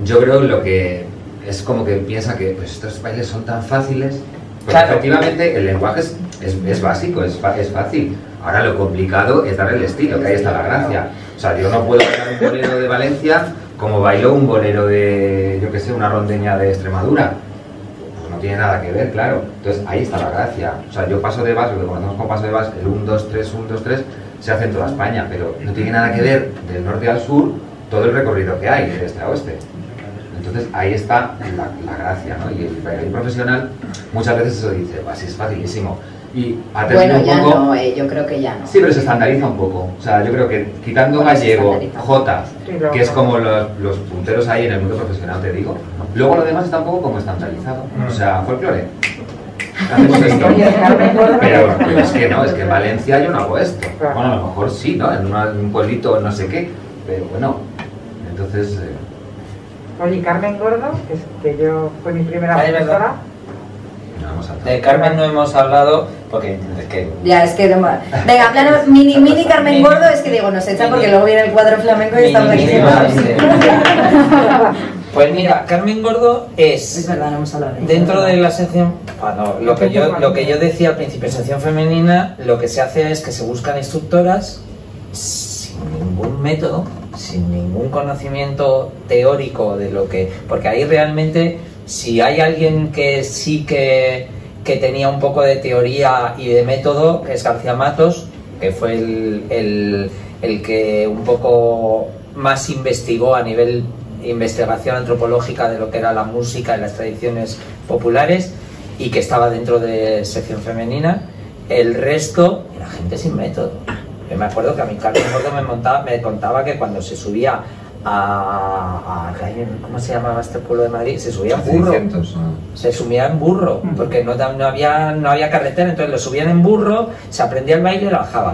yo creo lo que es como que piensa que pues, estos bailes son tan fáciles, porque claro, efectivamente el lenguaje es básico, es fácil. Ahora lo complicado es dar el estilo, que ahí está la gracia. O sea, yo no puedo bailar un bolero de Valencia como bailó un bolero de, yo qué sé, una rondeña de Extremadura. Pues no tiene nada que ver, claro. Entonces ahí está la gracia. O sea, yo paso de vals, lo que conocemos como paso de vals, el 1, 2, 3, 1, 2, 3, se hace en toda España, pero no tiene nada que ver del norte al sur todo el recorrido que hay, de este a oeste. Entonces ahí está la gracia, ¿no? Y el bailarín profesional muchas veces eso dice, así es facilísimo. Y bueno, ya poco, no, yo creo que ya no. Sí, pero se estandariza un poco. O sea, yo creo que quitando gallego, jota, que es como los punteros ahí en el mundo profesional, te digo, luego lo demás está un poco como estandarizado. O sea, folclore. Hacemos esto. Pero es que no, es que en Valencia yo no hago esto. Bueno, a lo mejor sí, ¿no? En un pueblito no sé qué, pero bueno. Entonces... Oye, Carmen Gordo, que yo fue mi primera profesora. De Carmen no hemos hablado porque es que... Ya, es que... Venga, hablaros mini Carmen Gordo, es que digo, nos echan porque luego viene el cuadro flamenco y estamos aquí. Pues mira, Carmen Gordo es verdad, no hemos hablado de dentro de la sección... Bueno, lo que yo decía al principio, sección femenina, lo que se hace es que se buscan instructoras sin ningún método, sin ningún conocimiento teórico de lo que... Porque ahí realmente... Si hay alguien que sí que tenía un poco de teoría y de método, es García Matos, que fue el que un poco más investigó a nivel investigación antropológica de lo que era la música y las tradiciones populares y que estaba dentro de sección femenina. El resto era gente sin método. Yo me acuerdo que a mi Carmen Gordo me contaba que cuando se subía ¿cómo se llamaba este pueblo de Madrid? Se subía en burro. 600, ¿no? Se subía en burro, porque no había carretera, entonces lo subían en burro, se aprendía el baile y lo bajaba.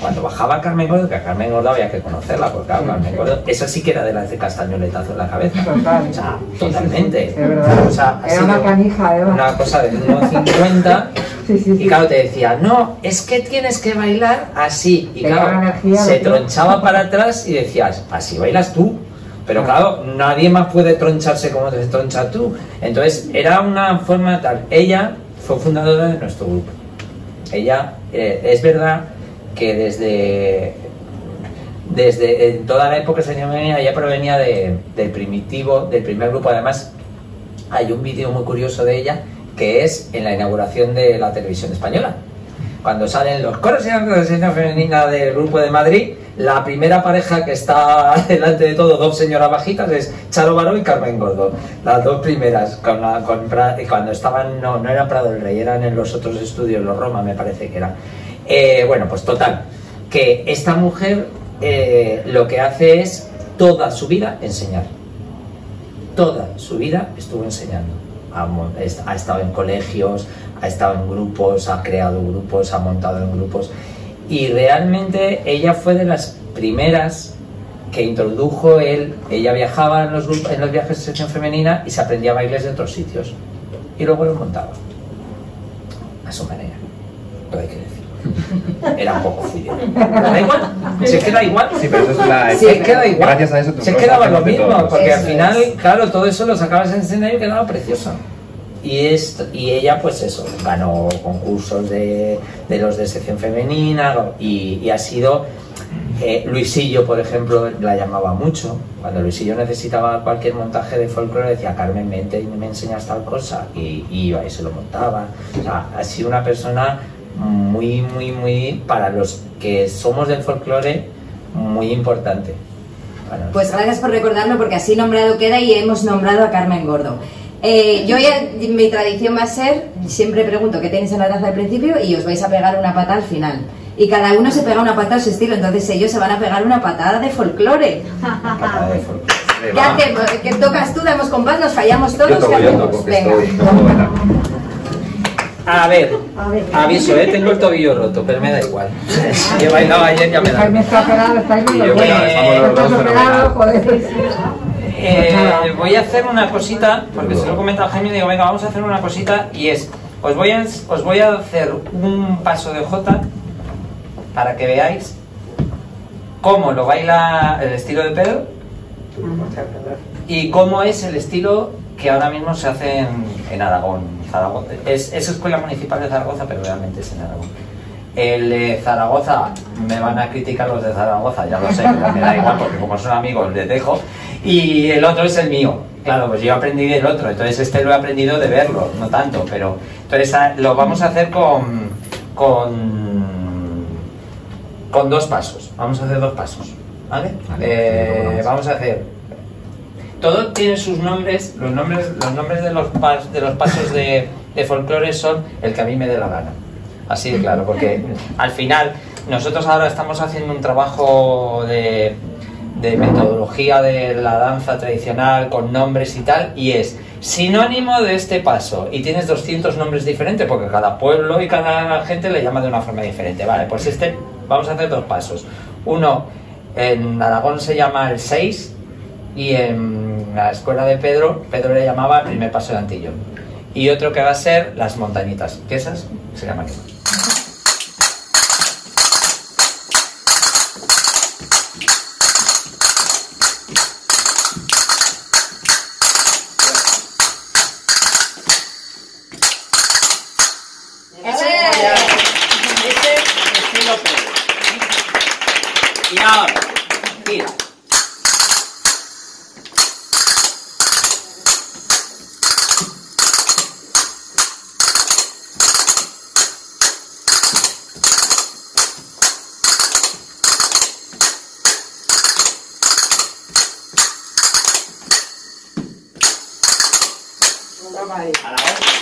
Cuando bajaba Carmen Gordo, que a Carmen Gordo había que conocerla, porque claro, Carmen Gordo, esa sí que era de las de castañoletazo en la cabeza. Total. O sea, totalmente. Es verdad. O sea, era una canija, una cosa de 1,50. Y claro, te decía, no, es que tienes que bailar así. Y claro, se tronchaba para atrás y decías, así bailas tú. Pero claro, nadie más puede troncharse como te tronchas tú. Entonces, era una forma tal. Ella fue fundadora de nuestro grupo. Ella, es verdad que desde toda la época de ella provenía del primitivo, del primer grupo. Además, hay un vídeo muy curioso de ella que es en la inauguración de la televisión española. Cuando salen los coros y la sección femenina del Grupo de Madrid, la primera pareja que está delante de todo, dos señoras bajitas, es Charo Baró y Carmen Gordo. Las dos primeras, cuando estaban, no eran Prado del Rey, eran en los otros estudios, los Roma me parece que eran. Bueno, pues total, que esta mujer lo que hace es toda su vida enseñar. Toda su vida estuvo enseñando. Ha estado en colegios, ha estado en grupos, ha creado grupos, ha montado en grupos y realmente ella fue de las primeras que introdujo ella viajaba en los viajes de sección femenina y se aprendía bailes de otros sitios y luego los montaba a su manera, lo hay que decir. Era un poco fui. Da igual, se queda igual. Sí, pero eso es la... Se queda igual. Gracias a eso se quedaba lo mismo, porque al final, claro, todo eso lo sacabas en escenario y quedaba precioso. Y ella, pues eso, ganó concursos de los de sección femenina y ha sido... Luisillo, por ejemplo, la llamaba mucho. Cuando Luisillo necesitaba cualquier montaje de folclore, decía, Carmen, vente y me enseñas tal cosa. Y iba y se lo montaba. O sea, ha sido una persona muy, muy, muy, para los que somos del folclore, muy importante. Bueno, pues gracias por recordarlo, porque así nombrado queda y hemos nombrado a Carmen Gordo. Mi tradición va a ser, siempre pregunto qué tenéis en la taza al principio y os vais a pegar una pata al final. Y cada uno se pega una patada a su estilo, entonces ellos se van a pegar una patada de folclore. ¿Qué hacemos? ¿Qué tocas tú? ¿Damos compás? ¿Nos fallamos todos? ¿Qué hacemos? Venga. A ver, aviso, tengo el tobillo roto, pero me da igual. Yo he bailado ayer, ya me da igual. Voy a hacer una cosita, porque se lo he comentado a Jaime, digo, venga, vamos a hacer una cosita, y es, os voy a hacer un paso de jota para que veáis cómo lo baila el estilo de Pedro y cómo es el estilo que ahora mismo se hace en Aragón. Zaragoza. Es Escuela Municipal de Zaragoza, pero realmente es en Aragón. El de Zaragoza, me van a criticar los de Zaragoza, ya lo sé, pero me da igual porque como son amigos les dejo. Y el otro es el mío. Claro, pues yo aprendí del otro, entonces este lo he aprendido de verlo, no tanto, pero... Entonces lo vamos a hacer con dos pasos. Vamos a hacer dos pasos, ¿vale? Vamos a hacer... Todo tiene sus nombres, los nombres de los pasos de folclore son el que a mí me dé la gana. Así de claro, porque al final nosotros ahora estamos haciendo un trabajo de metodología de la danza tradicional con nombres y tal, y es sinónimo de este paso, y tienes 200 nombres diferentes porque cada pueblo y cada gente le llama de una forma diferente. Vale, pues vamos a hacer dos pasos. Uno, en Aragón se llama el 6, y en la escuela de Pedro le llamaba el primer paso de Antillón. Y otro que va a ser las montañitas, que esas se llaman aquí. Y ahora, tira. A la otra.